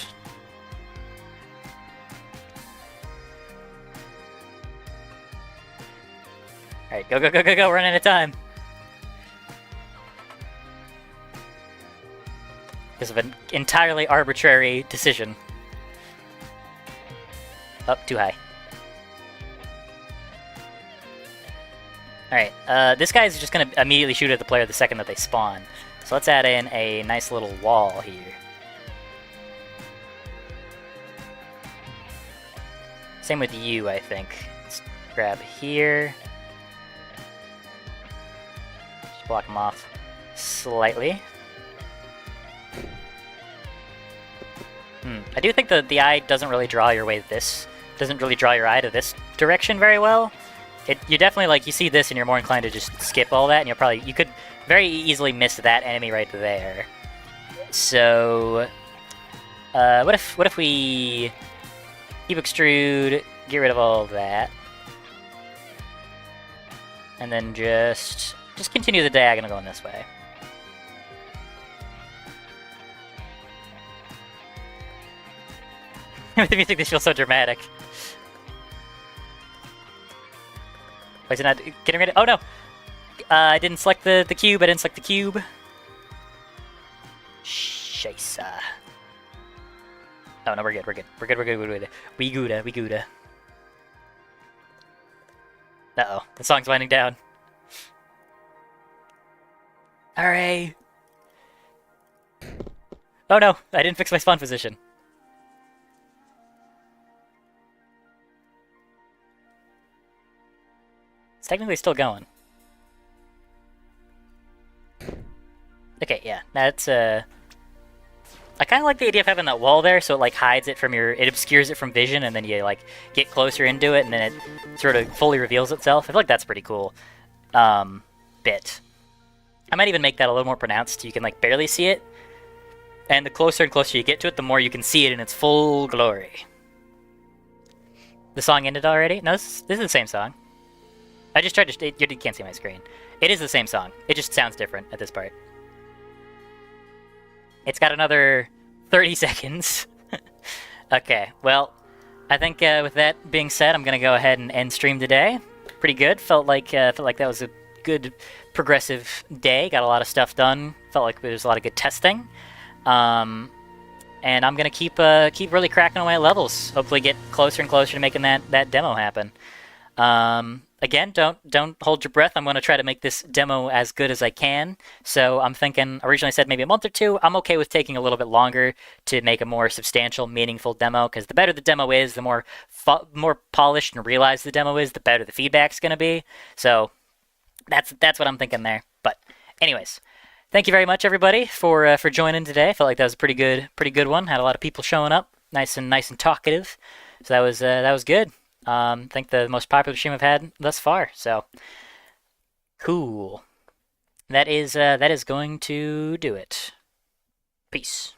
Alright, go, go, go, go, go, run out of time. Because of an entirely arbitrary decision. Up, too high. Alright, this guy's just gonna immediately shoot at the player the second that they spawn. So let's add in a nice little wall here. Same with you, I think. Let's grab here. Just block him off slightly. I do think that the eye doesn't really draw your way doesn't really draw your eye to this direction very well. You definitely, like, you see this and you're more inclined to just skip all that, and you could very easily miss that enemy right there. So, what if we keep extrude, get rid of all of that, and then just continue the diagonal going this way. With the music, this feels so dramatic. Why is it not getting ready? Oh no! I didn't select the cube. I didn't select the cube. Scheisse. Oh no, we're good. We're good. We're good. We're good. We're good. We gooda. We gooda. Uh-oh. The song's winding down. Alright. Oh no, I didn't fix my spawn position. It's technically still going. Okay, yeah, that's I kind of like the idea of having that wall there, so it like hides it from it obscures it from vision, and then you like get closer into it, and then it sort of fully reveals itself. I feel like that's pretty cool. Bit. I might even make that a little more pronounced, so you can like barely see it. And the closer and closer you get to it, the more you can see it in its full glory. The song ended already? No, this is the same song. I just tried to... You can't see my screen. It is the same song. It just sounds different at this part. It's got another 30 seconds. Okay, well, I think with that being said, I'm going to go ahead and end stream today. Pretty good. Felt like that was a good progressive day. Got a lot of stuff done. Felt like there was a lot of good testing. And I'm gonna keep really cracking away at levels. Hopefully, get closer and closer to making that demo happen. Again, don't hold your breath. I'm gonna try to make this demo as good as I can. So I'm thinking. Originally I said maybe a month or two. I'm okay with taking a little bit longer to make a more substantial, meaningful demo. Because the better the demo is, the more polished and realized the demo is, the better the feedback's gonna be. So that's what I'm thinking there. But anyways. Thank you very much, everybody, for joining today. I felt like that was a pretty good one. Had a lot of people showing up, nice and talkative. So that was good. I think the most popular stream I've had thus far. So cool. That is going to do it. Peace.